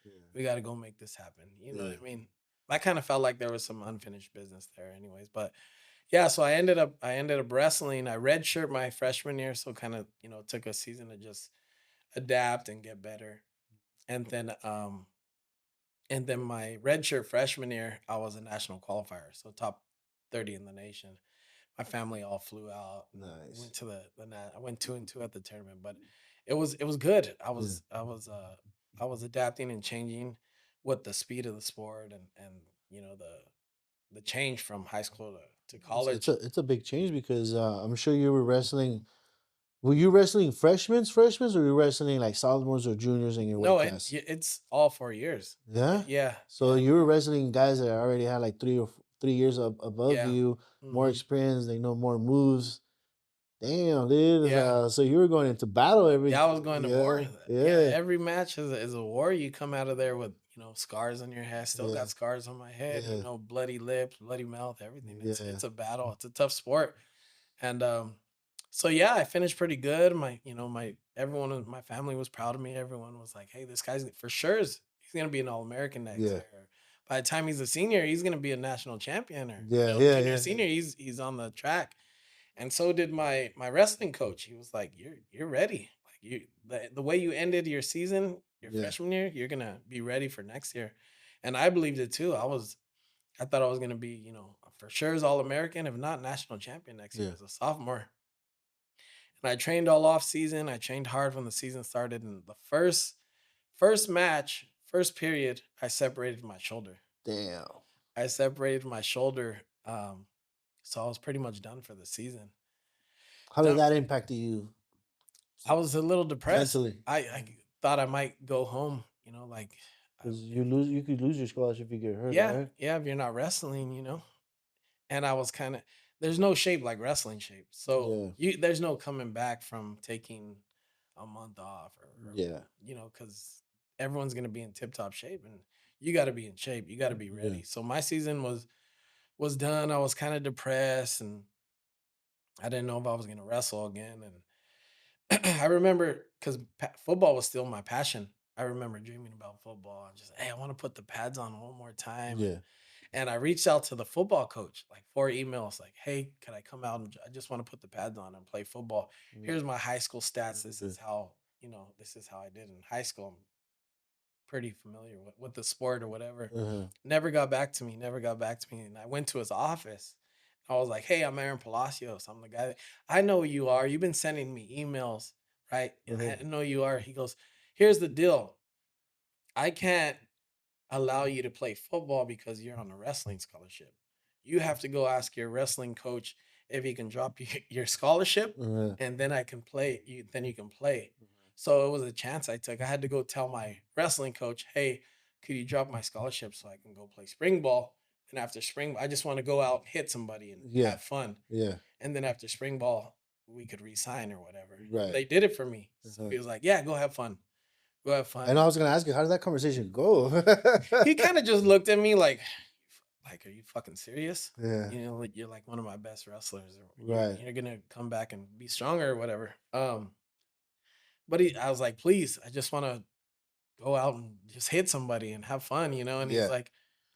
yeah, we got to go make this happen. You know what yeah. I mean? I kind of felt like there was some unfinished business there, anyways. But yeah, so I ended up wrestling. I redshirt my freshman year, so kind of took a season to just adapt and get better. and then my redshirt freshman year, I was a national qualifier, so top 30 in the nation. My family all flew out and went Nice. to I went 2-2 at the tournament, but it was good. Yeah. I was adapting and changing with the speed of the sport and the change from high school to college. It's a big change because I'm sure you were wrestling. Were you wrestling freshmen, or were you wrestling like sophomores or juniors in your weight No, class? it's all 4 years. Yeah. Yeah, So yeah, you were wrestling guys that already had like 3 years above yeah. you, more Hmm. experience. They know more moves. Damn, dude. Yeah. So you were going into battle every. Yeah, I was going to war. Yeah. Yeah, Yeah. every match is a war. You come out of there with, scars on your head. Still Yeah. got scars on my head, Yeah. bloody lips, bloody mouth, everything. Yeah. It's a battle. It's a tough sport. And so yeah, I finished pretty good. My everyone in my family was proud of me. Everyone was like, "Hey, this guy's for sure he's going to be an All-American next Yeah. year." By the time he's a senior, he's going to be a national champion or, Yeah. Yeah. junior Yeah. senior, he's on the track. And so did my wrestling coach. He was like, "You're ready. Like the way you ended your season, your Yeah. freshman year, you're gonna be ready for next year." And I believed it too. I thought I was gonna be, for sure as All American, if not national champion next year Yeah. as a sophomore. And I trained all off season. I trained hard when the season started. And the first match, first period, I separated my shoulder. Damn. I separated my shoulder. So I was pretty much done for the season. How did Done that impact you I was a little depressed. mentally? I thought I might go home, Because if you could lose your scholarship if you get hurt, yeah, right? yeah, if you're not wrestling, and I was kind of there's no shape like wrestling shape. So Yeah. there's no coming back from taking a month off or Yeah. because everyone's gonna be in tip top shape and you got to be in shape. You got to be Yeah. ready. So my season was done. I was kind of depressed and I didn't know if I was gonna wrestle again. And I remember because football was still my passion. I remember dreaming about football and just, hey, I want to put the pads on one more time. And Yeah. and I reached out to the football coach, like 4 emails, like, hey, can I come out and I just want to put the pads on and play football. Mm, Here's my high school stats. okay. This is how I did in high school. I'm pretty familiar with the sport or whatever. Uh-huh. Never got back to me. Never got back to me. And I went to his office. I was like, "Hey, I'm Aaron Palacios. I'm the guy. I know who you are. You've been sending me emails, right? Uh-huh. I know you are." He goes, "Here's the deal. I can't allow you to play football because you're on a wrestling scholarship. You have to go ask your wrestling coach if he can drop you your scholarship, Uh-huh. and then I can play you. Then you can play." So it was a chance I took. I had to go tell my wrestling coach, "Hey, could you drop my scholarship so I can go play spring ball?" And after spring, I just want to go out, hit somebody, and Yeah. have fun. Yeah. And then after spring ball, we could resign or whatever. And Right. they did it for me. So Uh-huh. he was like, "Yeah, go have fun. Go have And I fun." was gonna ask you, how did that conversation go? He kind of just looked at me like, are you fucking serious? Yeah. Like you're like one of my best wrestlers, or Right. you're gonna come back and be stronger or whatever. But I was like, please, I just want to go out and just hit somebody and have fun, And he's Yeah. like,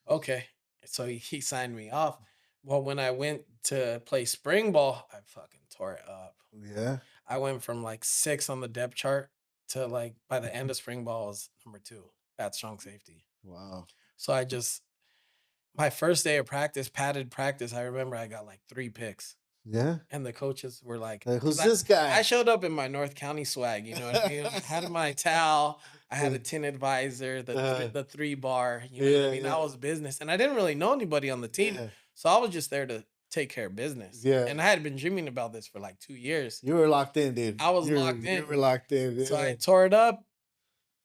okay. So he signed me off. Well, when I went to play spring ball, I fucking tore it up. Yeah. I went from like 6 on the depth chart to like by the end of spring ball I was number 2 at strong safety. Wow. So my first day of practice, padded practice, I remember I got like 3 picks. Yeah. And the coaches were like, Like, because who's this guy? I showed up in my North County swag, you know what I mean? I had my towel, I had a tinted visor, the 3 bar, you know what I Yeah. mean? I Yeah. was business, and I didn't really know anybody on the team, Yeah. so I was just there to take care of business. Yeah. And I had been dreaming about this for like 2 years. You were locked in, dude. I was You were- locked in. You were locked in. So I Yeah. tore it up.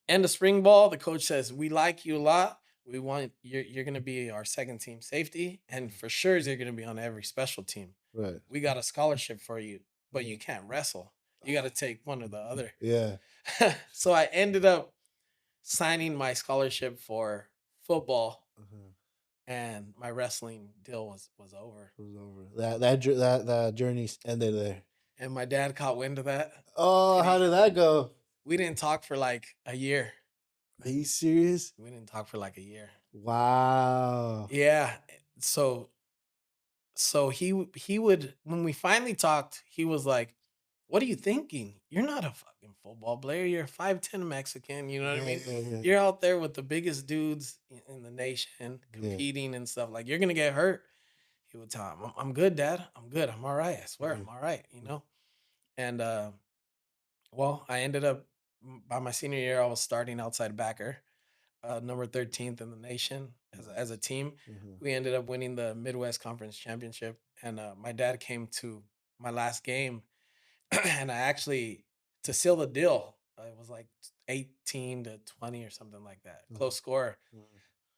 End of spring ball, the coach says, "We like you a lot. We want you're gonna be our second team safety, and for sure you're gonna be on every special team. Right. We got a scholarship for you, but you can't wrestle. You got to take one or the other." Yeah. So I ended up signing my scholarship for football, Uh-huh. and my wrestling deal was over. It was over. That journey ended there. And my dad caught wind of that. Oh, how did that go? We didn't talk for like a year. Are you serious? We didn't talk for like a year. Wow. Yeah. So he would when we finally talked, he was like, "What are you thinking? You're not a fucking football player. You're 5'10" Mexican. You know what I Yeah, mean? yeah, yeah. You're out there with the biggest dudes in the nation Yeah. competing and stuff. Like, you're gonna get hurt. He would tell him, I'm good, Dad. I'm good. I'm all right. I swear, Yeah. I'm all right. And well, I ended up by my senior year, I was starting outside backer, number 13th in the nation as a Nice. team. Mhm. We ended up winning the Midwest Conference Championship, and my dad came to my last game, and I actually to seal the deal. It was like 18-20 or something like that, Mhm. close score. Mhm.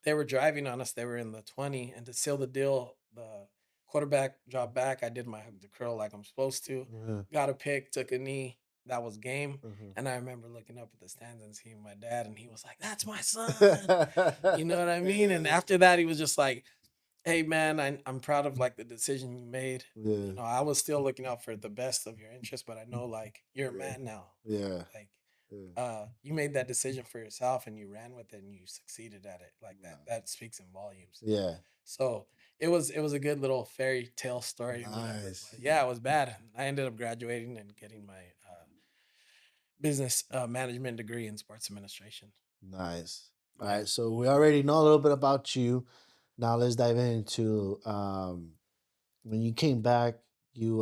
They were driving on us. They were in the 20, and to seal the deal, the quarterback dropped back. I did my hook to curl like I'm supposed to. Mhm. Got a pick, took a knee. That was game. Mhm. And I remember looking up at the stands and seeing my dad, and he was like, "That's my son." You know Yeah, what I mean? And yeah, after that, he was just like, "Hey, man, I'm proud of like the decision you made. yeah, I was still looking out for the best of your interest, but I know like you're a man now. yeah, Like, yeah. you made that decision for yourself and you ran with it and you succeeded at it. Like that, Nice. that speaks in volumes." Yeah. So it was a good little fairy tale story, whatever. Nice. But yeah, it was bad. I ended up graduating and getting my business management degree in sports administration. Nice. All Yeah. right. So we already know a little bit about you. Now let's dive into when you came back, you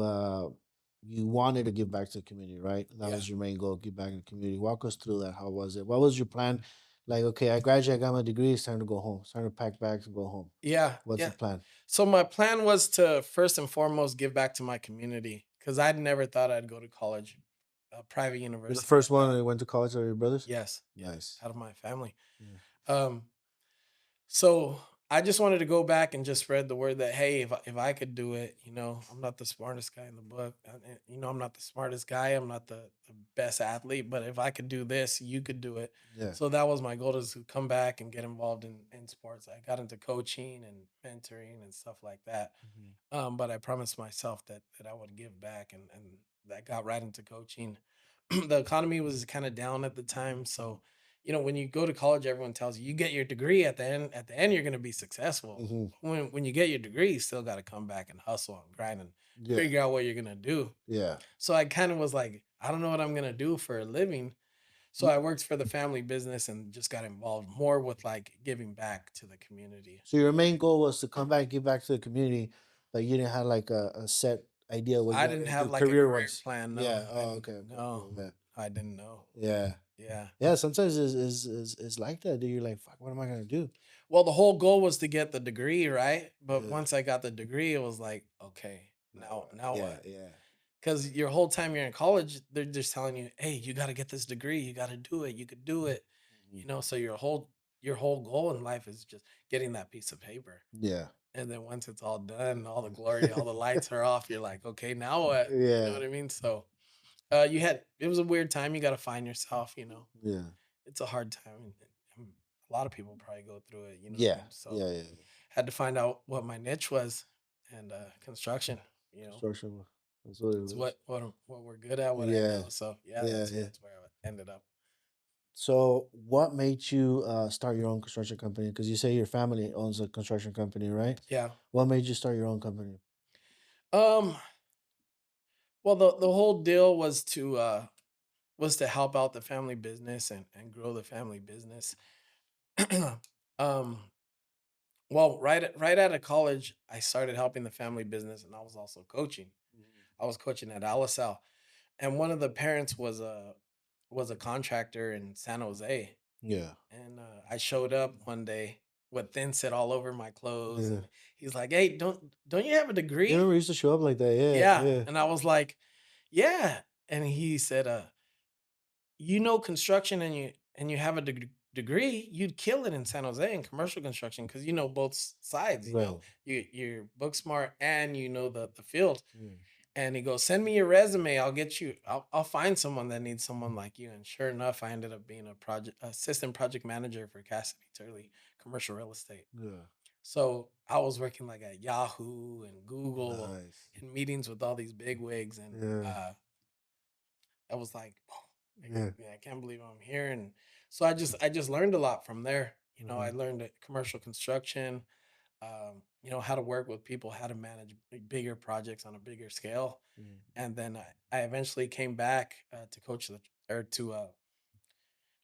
wanted to give back to the community, right? That Yeah. was your main goal, give back to the community. Walk us through that. How was it? What was your plan? Like, okay, I graduated, I got my degree, it's time to go home. It's time to pack bags and go home. Yeah. What's the Yeah. plan? So my plan was to first and foremost give back to my community because I'd never thought I'd go to college, a private You're the university. first one that went to college or your brothers? Yes, yes, Nice. out of my family. Yeah. Um, So I just wanted to go back and just spread the word that, hey, if I could do it, I'm not the smartest guy in the book. I'm not the smartest guy. I'm not the best athlete, but if I could do this, you could do it. Yeah. So that was my goal, is to come back and get involved in sports. I got into coaching and mentoring and stuff like that. Mhm. But I promised myself that I would give back, and that got right into coaching. The economy was kind of down at the time, so when you go to college, everyone tells you get your degree at the end. At the end, you're going to be successful. Mhm. When you get your degree, you still got to come back and hustle and grind and Yeah. figure out what you're going to do. Yeah. So I kind of was like, I don't know what I'm going to do for a living. So I worked for the family business and just got involved more with like giving back to the community. So your main goal was to come back, give back to the community, but you didn't have like a set idea what you I wanted didn't to have do like a career career wise. plan. No, Yeah. I Oh, didn't. okay. Okay. No, Okay. Yeah. I didn't know. Yeah. Yeah. Yeah. Sometimes it's like that, dude. You're like, fuck, what am I gonna do? Well, the whole goal was to get the degree, right? But Yeah. once I got the degree, it was like, okay, Now what? now Yeah. what? Yeah. Because your whole time you're in college, they're just telling you, hey, you got to get this degree. You got to do it. You could do it. Mhm. So your whole goal in life is just getting that piece of paper. Yeah. And then once it's all done, all the glory, all the lights are off, you're like, okay, now what? You know Yeah. what I mean? So it was a weird time. You got to find yourself. Yeah. It's a hard time. And a lot of people probably go through it. You know what I Yeah. mean? So Yeah. Yeah. had to find out what my niche was, and construction. Construction. That's what it It's was. what we're good at, what I Yeah. know. So yeah, Yeah. that's Yeah. that's where I ended up. So, what made you start your own construction company? Because you say your family owns a construction company, right? Yeah. What made you start your own company? Um. Well, the whole deal was to help out the family business and grow the family business. um. Well, right out of college, I started helping the family business, and I was also coaching. Mhm. I was coaching at LSL, and one of the parents was a contractor in San Jose. Yeah. And I showed up one day with thin set all over my clothes, Yeah. and he's like, "Hey, don't you have a You degree?" remember you used to show up like that? Yeah. Yeah, Yeah. and I was like, "Yeah," and he said, "You know construction, and you have a degree, you'd kill it in San Jose in commercial construction because you know both sides. Right. You're book smart and you know the field." Yeah. And he goes, "Send me your resume. I'll find someone that needs someone like you." And sure enough, I ended up being a project assistant project manager for Cassidy Turley Commercial Real Estate. Yeah. So I was working like at Yahoo and Google Nice. in meetings with all these big wigs, and Yeah. I was like, "Oh, Yeah. I can't believe I'm here." And so I just learned a lot from there. I Mhm. learned commercial construction, how to work with people, how to manage bigger projects on a bigger scale. Mhm. And then I eventually came back to coach or to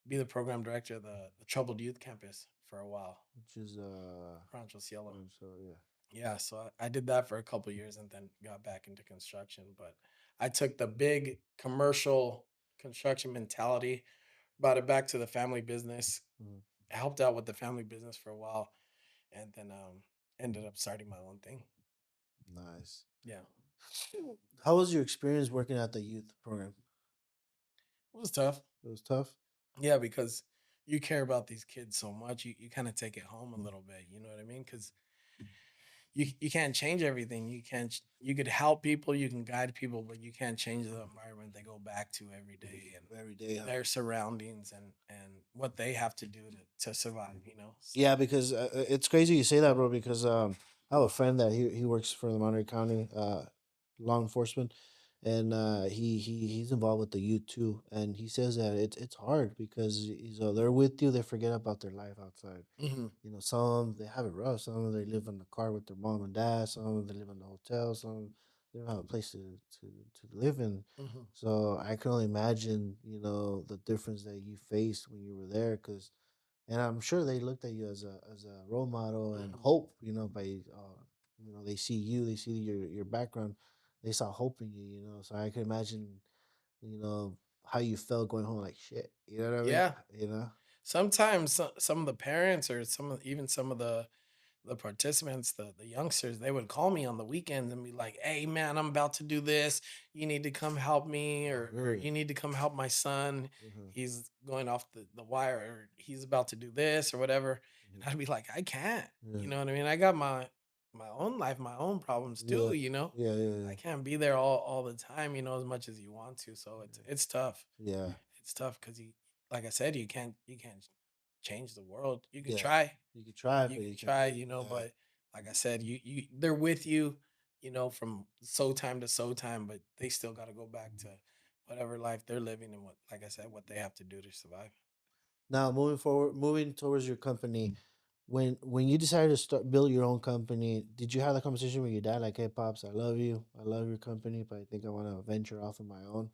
be the program director of the Troubled Youth Campus for a while, which is Rancho Cielo. so yeah. Yeah, so I did that for a couple years and then got back into construction. But I took the big commercial construction mentality, brought it back to the family business, Mhm. helped out with the family business for a while, and then ended up starting my own thing. Nice. Yeah, How was your experience working at the youth program? it was tough. It was tough. Yeah, because you care about these kids so much, you kind of take it home a little bit. You know what I mean? Because you can't change everything. You can't. You could help people, you can guide people, but you can't change the environment they go back to every day and Every day, huh? their surroundings and what they have to do to survive. You know. Yeah, because it's crazy you say that, bro. Because I have a friend that he works for the Monterey County law enforcement, and he's involved with the youth too. And he says that it's hard because they're with you, they forget about their life outside. Hmm. You know, some of them they have it rough. Some of them they live in the car with their mom and dad. Some of them they live in the hotel. Some they don't have a place to live in. Hmm. So I can only imagine, the difference that you faced when you were there, because and I'm sure they looked at you as a role model and Hmm. hope, by they see you, they see your background, they saw hope in you, So I can imagine, you know, how you felt going home like shit. You know what I mean? Yeah. Sometimes some of the parents or even some of the participants, the youngsters, they would call me on the weekends and be like, "Hey man, I'm about to do this. You need to come help me, Oh, or really? you need to come help my son. Uh-huh. He's going off the wire, or he's about to do this or whatever." And Mhm. I'd be like, "I can't." You Yeah. know what I mean? I got my own life, my own problems too, Yeah. you know? Yeah. Yeah. I Yeah. can't be there all the time, as much as you want to. So it's tough. Yeah. It's tough because you like I said, you can't change the world. You can Yeah. try, You could try, you but can you can. try, Yeah. but like I said, you they're with you, from so time to so time, but they still got to go back to whatever life they're living and what, like I said, what they have to do to survive. Now moving forward, moving towards your company, when you decided to start build your own company, did you have that conversation with your dad like, "Hey, pops, I love your company, but I think I want to venture off on my own"?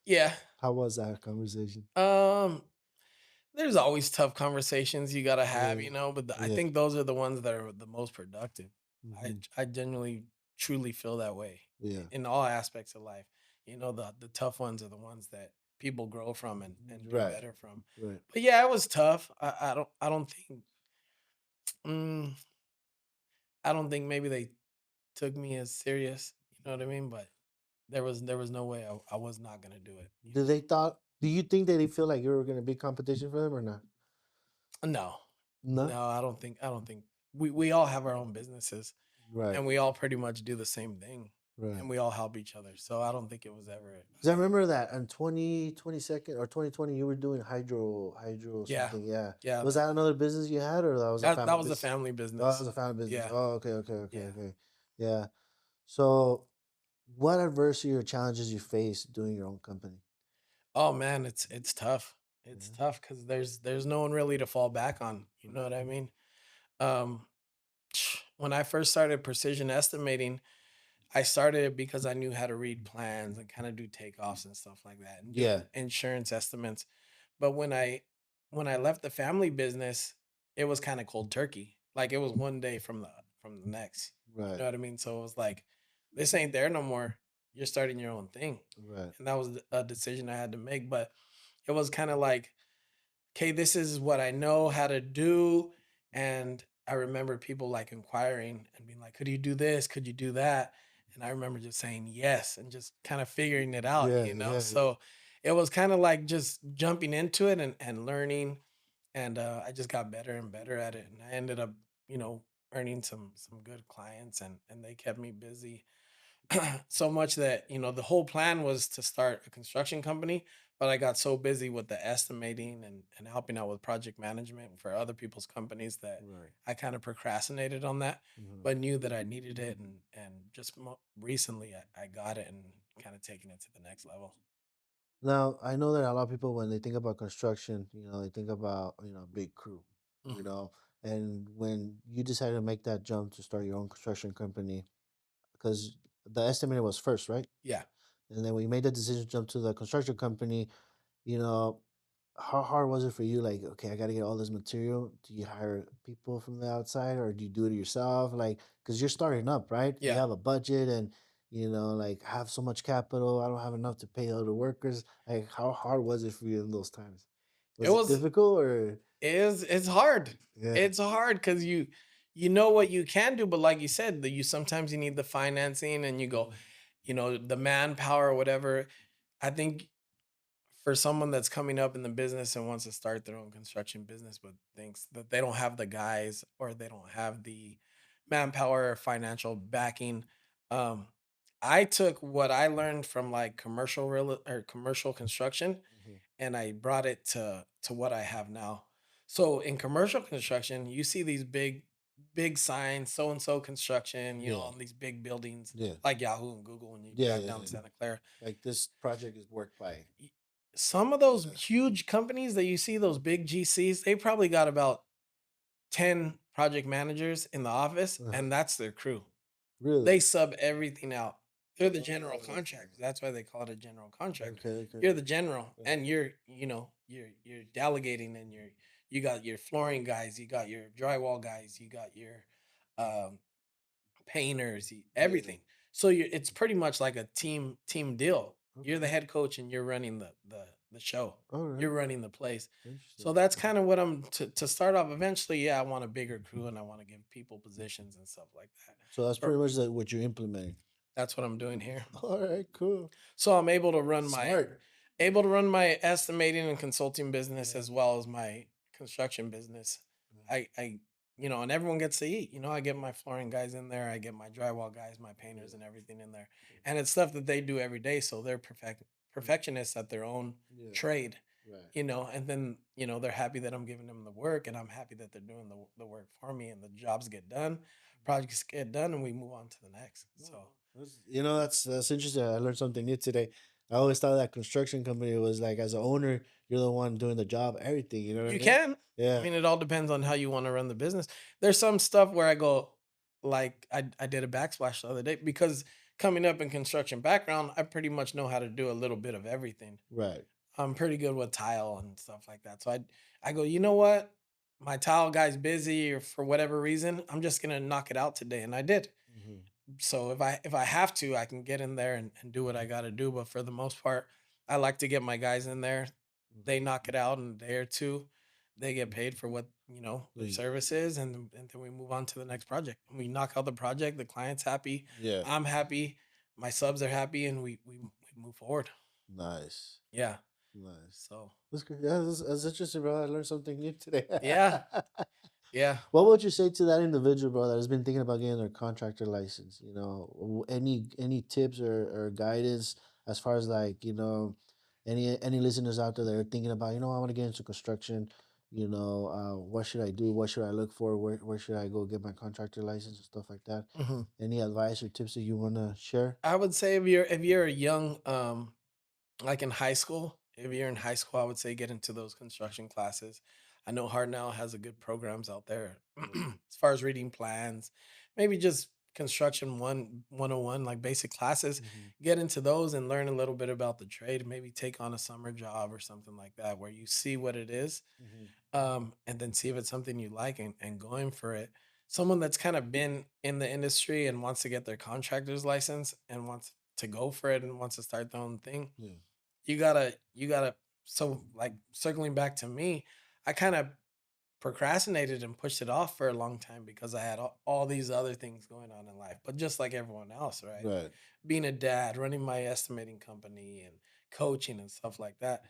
Yeah. How was that conversation? Um. There's always tough conversations you got to have, Yeah, but I yeah, think those are the ones that are the most productive. I hmm, I genuinely truly feel that way yeah, in all aspects of life. The tough ones are the ones that people grow from and do right, better from. right. But yeah, it was tough. I don't think mm, I don't think maybe they took me as serious. You know what I mean? But there was no way I was not gonna do it. Do you think that they feel like you were gonna be competition for them or not? No, No, no, I don't think we all have our own businesses right, and we all pretty much do the same thing right. and we all help each other. So I don't think it was ever. Because I remember that in 2022 or 2020, you were doing hydro Yeah, something. Yeah, yeah. was that another business you had, or that was a That family was a business? family Oh, that business. was a family business. Yeah, Oh, okay, okay, okay, yeah. okay. Yeah. So, what adversity or challenges you face doing your own company? Oh man, it's tough. It's Yeah. tough because there's no one really to fall back on. You know what I mean? Um, when I first started precision estimating, I started it because I knew how to read plans and kind of do takeoffs and stuff like that and do Yeah. insurance estimates. But when I left the family business, it was kind of cold turkey. Like it was one day from the next. You Right. know what I mean? So it was like, this ain't there no more. You're starting your own thing. Right. And that was a decision I had to make. But it was kind of like, okay, this is what I know how to do. And I remember people like inquiring and being like, could you do this? Could you do that? And I remember just saying yes and just kind of figuring it out, Yeah. Yeah. Yeah. So it was kind of like just jumping into it and learning. And I just got better and better at it. And I ended up, earning some good clients and they kept me busy so much that the whole plan was to start a construction company, but I got so busy with the estimating and helping out with project management for other people's companies that Right. I kind of procrastinated on that, Mhm. but knew that I needed it and just recently I got it and kind of taking it to the next level. Now, I know that a lot of people, when they think about construction, they think about, big crew, you Mhm. know, and when you decided to make that jump to start your own construction company, because the estimator was first, right? Yeah. And then when you made the decision to jump to the construction company, you know, how hard was it for you? Like, okay, I got to get all this material. Do you hire people from the outside, or do you do it yourself? Like, because you're starting up, right? You Yeah. have a budget, and like, I have so much capital. I don't have enough to pay other workers. Like, how hard was it for you in those times? It Was it was difficult, or it's hard. yeah, It's hard because you know what you can do, but like you said, that you sometimes you need the financing and you go, mhm, the manpower or whatever. I think for someone that's coming up in the business and wants to start their own construction business, but thinks that they don't have the guys or they don't have the manpower or financial backing. Um, I took what I learned from like commercial construction mhm, and I brought it to what I have now. So in commercial construction, you see these big signs, so and so construction, yeah, on these big buildings yeah, like Yahoo and Google when you yeah, drive yeah, down yeah. Santa Clara. Like, this project is worked by. Y- Some of those huge companies that you see, those big GCs, they probably got about 10 project managers in the office, Uh-huh. and that's their crew. They Really? sub everything out. They're the general Oh, contractor. That's why they call it a general contractor. okay, okay. You're the general Uh, and you're delegating and you got your flooring guys, you got your drywall guys, you got your um painters, yeah. everything. So it's pretty much like a team deal. You're the Okay. head coach and you're running the show. All right. You're running the place. So Interesting. that's kind of what I'm to start off. Eventually, yeah, I want a bigger crew and I want to give people positions and stuff like that. So that's But pretty much what you're implementing. that's what I'm doing here. All right, cool. So I'm Smart. able to run my estimating and consulting business as well as my construction business. I and everyone gets to eat. I get my flooring guys in there, I get my drywall guys, my Yeah. painters and everything in there. And it's stuff that they do every day, so they're perfectionists at their own Yeah. trade. Right. And then, they're happy that I'm giving them the work and I'm happy that they're doing the work for me and the jobs get done, projects get done and we move on to the next. So, That's interesting. I learned something new today. I always thought that construction company was like, as an owner, you're the one doing the job, everything. You know what I you mean? can. I Yeah. mean, it all depends on how you wanna run the business. There's some stuff where I go like, I did a backsplash the other day because coming up in construction background, I pretty much know how to do a little bit of everything. Right. I'm pretty good with tile and stuff like that. So I go, "You know what? My tile guy's busy or for whatever reason, I'm just gonna knock it out today," and I did. Hmm. So if I have to, I can get in there and do what I gotta do, but for the most part, I like to get my guys in there. They knock it out in a day or 2. They get paid for what, their service is, and then we move on to the next project. We knock out the project, the client's happy, Yeah. I'm happy, my subs are happy, and we move forward. Nice. Yeah. Nice. So, That's good. Yeah, that's interesting, bro. I learned something new today. yeah. Yeah. What would you say to that individual, bro, that has been thinking about getting their contractor license? Any tips or guidance as far as, like, any listeners out there that are thinking about, I want to get into construction. What should I do? What should I look for? Where should I go get my contractor license and stuff like that? Mhm. Any advice or tips that you want to share? I would say if you're a young, like in high school, if you're in high school, I would say get into those construction classes. I know Hard Now has a good programs out there as far as reading plans, maybe just construction 101, like basic classes. Mm-hmm. Get into those and learn a little bit about the trade. Maybe take on a summer job or something like that where you see what it is, Hmm. and then see if it's something you like and going for it. Someone that's kind of been in the industry and wants to get their contractor's license and wants to go for it and wants to start their own thing, Yeah. you gotta so like circling back to me, I kind of procrastinated and pushed it off for a long time because I had all these other things going on in life. But just like everyone else, right? Right. Being a dad, running my estimating company and coaching and stuff like that,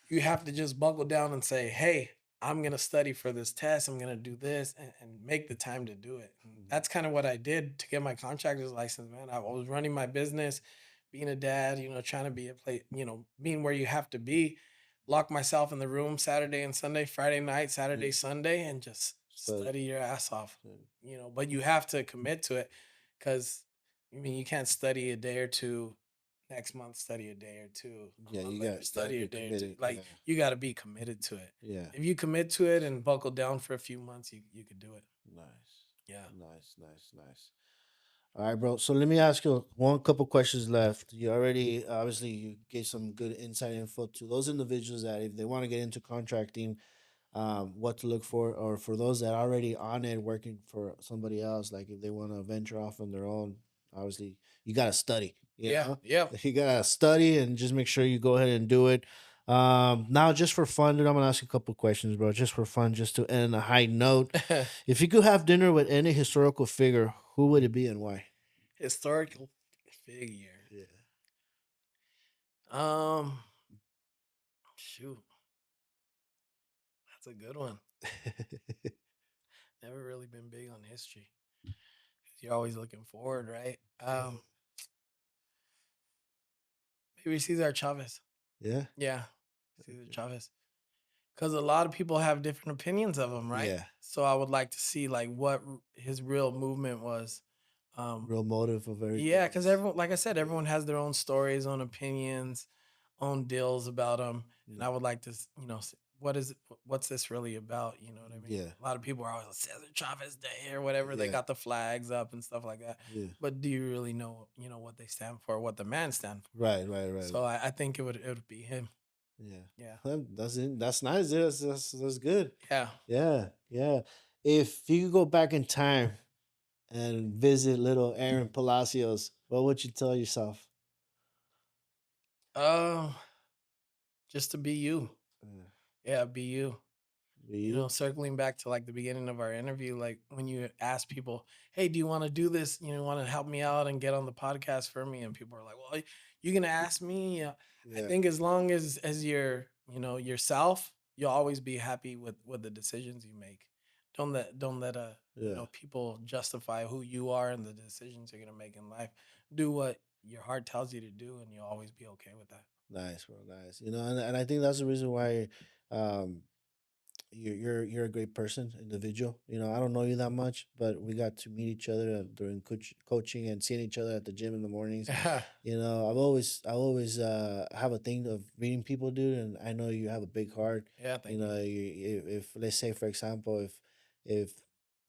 you have to just buckle down and say, hey, I'm going to study for this test. I'm going to do this and make the time to do it. And Mhm. that's kind of what I did to get my contractor's license, man. I was running my business, being a dad, trying to be a place, being where you have to be, lock myself in the room Saturday and Sunday, Friday night, Yeah. Saturday, Sunday, and just Study. study your ass off, Yeah. but you have to commit to it because, I mean, you can't study a day or two next month, study a day or two, a Yeah, month you later, got that. study a You're day or two. committed. Like Yeah. you got to be committed to it. Yeah. If you commit to it and buckle down for a few months, you could do it. Nice. Yeah. Nice. Nice. Nice. All right, bro. So let me ask you one couple questions left. You already obviously you gave some good inside info to those individuals that if they want to get into contracting, what to look for, or for those that are already on it working for somebody else, like if they want to venture off on their own, obviously you gotta study. You Yeah, know, yeah. you gotta study and just make sure you go ahead and do it. Now just for fun, dude, I'm gonna ask you a couple questions, bro. Just for fun, just to end a high note. If you could have dinner with any historical figure, who would it be and why? Historical figure. Yeah. Um, shoot, that's a good one. Never really been big on history. 'Cause you're always looking forward, right? Maybe Cesar Chavez. Yeah. Yeah, Cesar Chavez. Because a lot of people have different opinions of him, right? Yeah. So I would like to see like what his real movement was. Um, Real motive of everything. yeah, because everyone, like I said, everyone has their own stories, own opinions, own deals about him, and I Yeah. would like to, what is it? What's this really about? You know what I mean? Yeah. A lot of people are always like, Cesar Chavez Day or whatever. They Yeah. got the flags up and stuff like that. Yeah. But do you really know, what they stand for, what the man stand for? Right. Right. Right. So I think it would be him. Yeah. Yeah, That's it. That's nice. Dude. That's good. yeah. Yeah. Yeah. If you could go back in time and visit little Aaron Palacios, what would you tell yourself? Um, just to be you. Uh, Yeah, be you. be you? Circling back to like the beginning of our interview, like when you ask people, "Hey, do you want to do this? Want to help me out and get on the podcast for me?" And people are like, "Well, you gonna ask me?" I Yeah. think as long as you're, yourself, you'll always be happy with the decisions you make. Don't let Yeah. people justify who you are and the decisions you're gonna make in life. Do what your heart tells you to do, and you'll always be okay with that. Nice, bro. Nice. And I think that's the reason why um you're a great person, individual. I don't know you that much, but we got to meet each other during coaching and seeing each other at the gym in the mornings. I always have a thing of meeting people, dude, and I know you have a big heart. Yeah, thank you. If let's say for example, if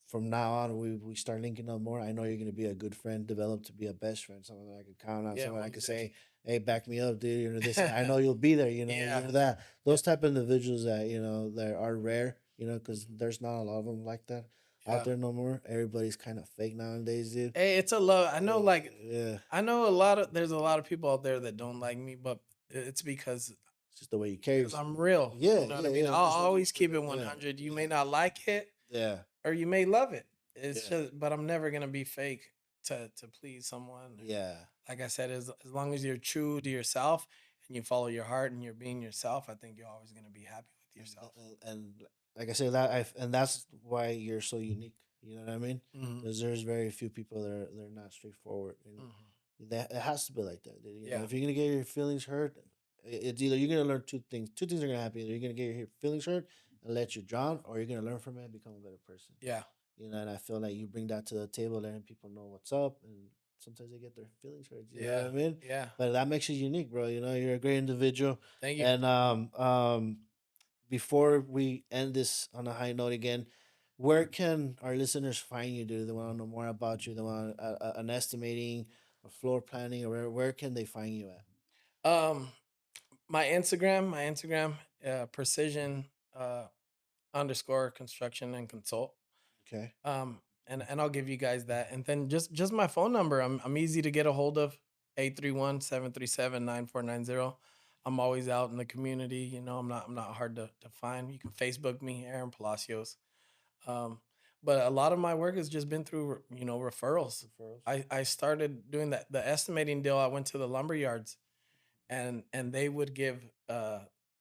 from now on we start linking up more, I know you're gonna be a good friend, develop to be a best friend, someone that I could count on, Yeah, someone I one could day. say, "Hey, back me up, dude." This. I know you'll be there. Yeah, That yeah, those type of individuals that that are rare. Because there's not a lot of them like that out yeah. there no more. Everybody's kind of fake nowadays, dude. Hey, it's a love. I know, like, Yeah, I know there's a lot of people out there that don't like me, but it's it's just the way you carry. I'm real. Yeah, You know what yeah, I mean? yeah. I'll Just always keep it yeah, 100. You may not like it yeah, or you may love it. It's yeah, just, but I'm never gonna be fake to please someone. yeah. Like I said, as long as you're true to yourself and you follow your heart and you're being yourself, I think you're always gonna be happy with yourself. And like I said, and that's why you're so unique. You know what I mean? Hmm. Because there's very few people that are they're not straightforward. Hmm. That it has to be like that. Yeah, If you're gonna get your feelings hurt, it's either you're gonna learn two things. Two things are gonna happen. Either you're gonna get your feelings hurt and let you drown, or you're gonna learn from it and become a better person. yeah, And I feel like you bring that to the table, letting people know what's up, and sometimes they get their feelings hurt. You know what I yeah, mean? yeah. But that makes you unique, bro. You're a great individual. Thank you. And before we end this on a high note again, where can our listeners find you? Do they want to know more about you? They want an estimating, a floor planning, or where can they find you at? Um, my Instagram, precision underscore construction and consult. Okay. And I'll give you guys that. And then just my phone number. I'm easy to get a hold of. 831-737-9490. I'm always out in the community. I'm not hard to find. You can Facebook me, Aaron Palacios. Um, but a lot of my work has just been through, referrals. Referrals. I started doing the estimating deal. I went to the lumber yards and they would give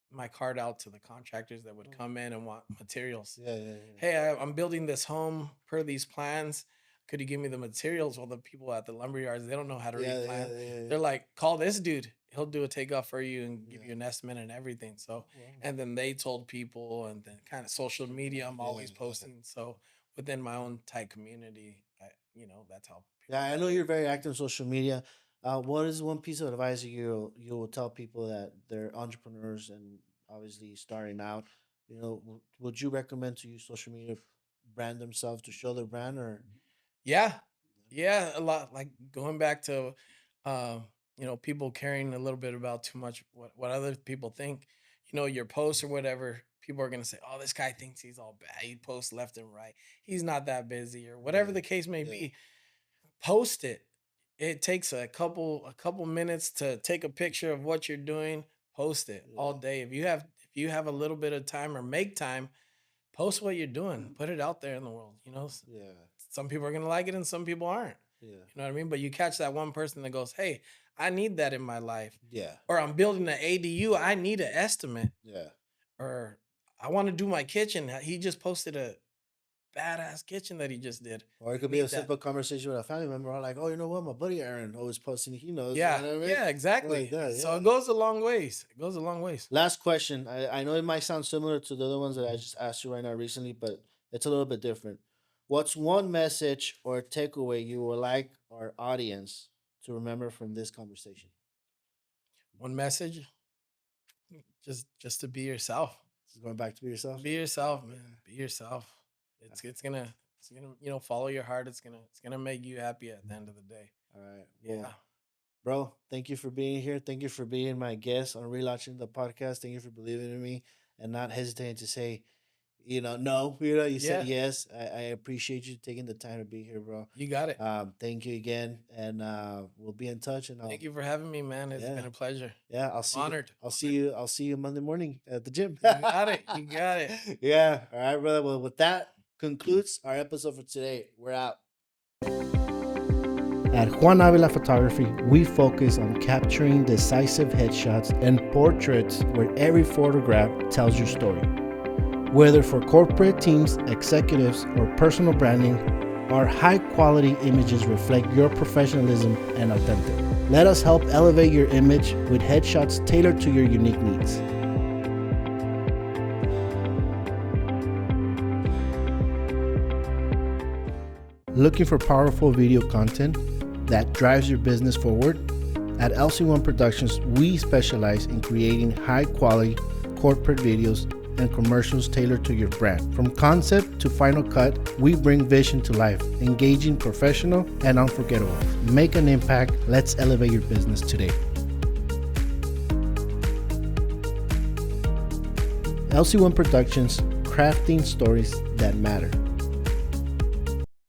my card out to the contractors that would Oh, come in and want materials. yeah, yeah, yeah. Hey, I'm building this home per these plans. Could you give me the materials? Well, the people at the lumber yards, they don't know how to read Yeah, yeah, plan. yeah, yeah. They're like, call this dude. He'll do a takeoff for you and give Yeah. you an estimate and everything. So, Wow. and then they told people, and then kind of social media, I'm Yeah, always yeah. posting. So within my own tight community, that's how Yeah, people I find know me. you're very active on social media. What is one piece of advice you will tell people that they're entrepreneurs and obviously starting out? Would you recommend to use social media to brand themselves to show their brand or Yeah. Yeah, a lot. Like going back to, uh, people caring a little bit about too much what other people think. Your posts or whatever. People are gonna say, "Oh, this guy thinks he's all bad. He posts left and right. He's not that busy, or whatever Yeah, the case may yeah, be." Post it. It takes a couple minutes to take a picture of what you're doing. Post it all yeah, day. If you have a little bit of time or make time, post what you're doing. Put it out there in the world. yeah, Some people are gonna like it and some people aren't. yeah, You know what I mean? But you catch that one person that goes, "Hey, I need that in my life," yeah, or "I'm building an ADU. I need an estimate," yeah. or "I want to do my kitchen." He just posted a badass kitchen that he just did. Or it I could be a need that. simple conversation with a family member. Or like, oh, you know what? My buddy Aaron always posting. He knows. You know Yeah, what I mean? yeah, Like exactly. that. So Yeah. it goes a long ways. It goes a long ways. Last question. I know it might sound similar to the other ones that I just asked you right now recently, but it's a little bit different. What's one message or takeaway you would like our audience to remember from this conversation? One message, just to be yourself. Just going back to be yourself. Be yourself, man. Be yourself. It's gonna follow your heart. It's gonna make you happy at the end of the day. All right. Yeah. Well, bro, thank you for being here. Thank you for being my guest on Relaunching the Podcast. Thank you for believing in me and not hesitating to say, no. You said Yeah. yes. I appreciate you taking the time to be here, bro. You got it. Thank you again, and we'll be in touch. And Thank you for having me, man. It's yeah, been a pleasure. yeah. I'll see you. Honored. I'll see you. I'll see you Monday morning at the gym. You got it. You got it. Yeah. All right, brother. Well, with that concludes our episode for today. We're out. At Juan Avila Photography, we focus on capturing decisive headshots and portraits where every photograph tells your story. Whether for corporate teams, executives, or personal branding, our high-quality images reflect your professionalism and authentic. Let us help elevate your image with headshots tailored to your unique needs. Looking for powerful video content that drives your business forward? At LC1 Productions, we specialize in creating high-quality corporate videos and commercials tailored to your brand. From concept to final cut, we bring vision to life, engaging, professional, and unforgettable. Make an impact. Let's elevate your business today. LC1 Productions, crafting stories that matter.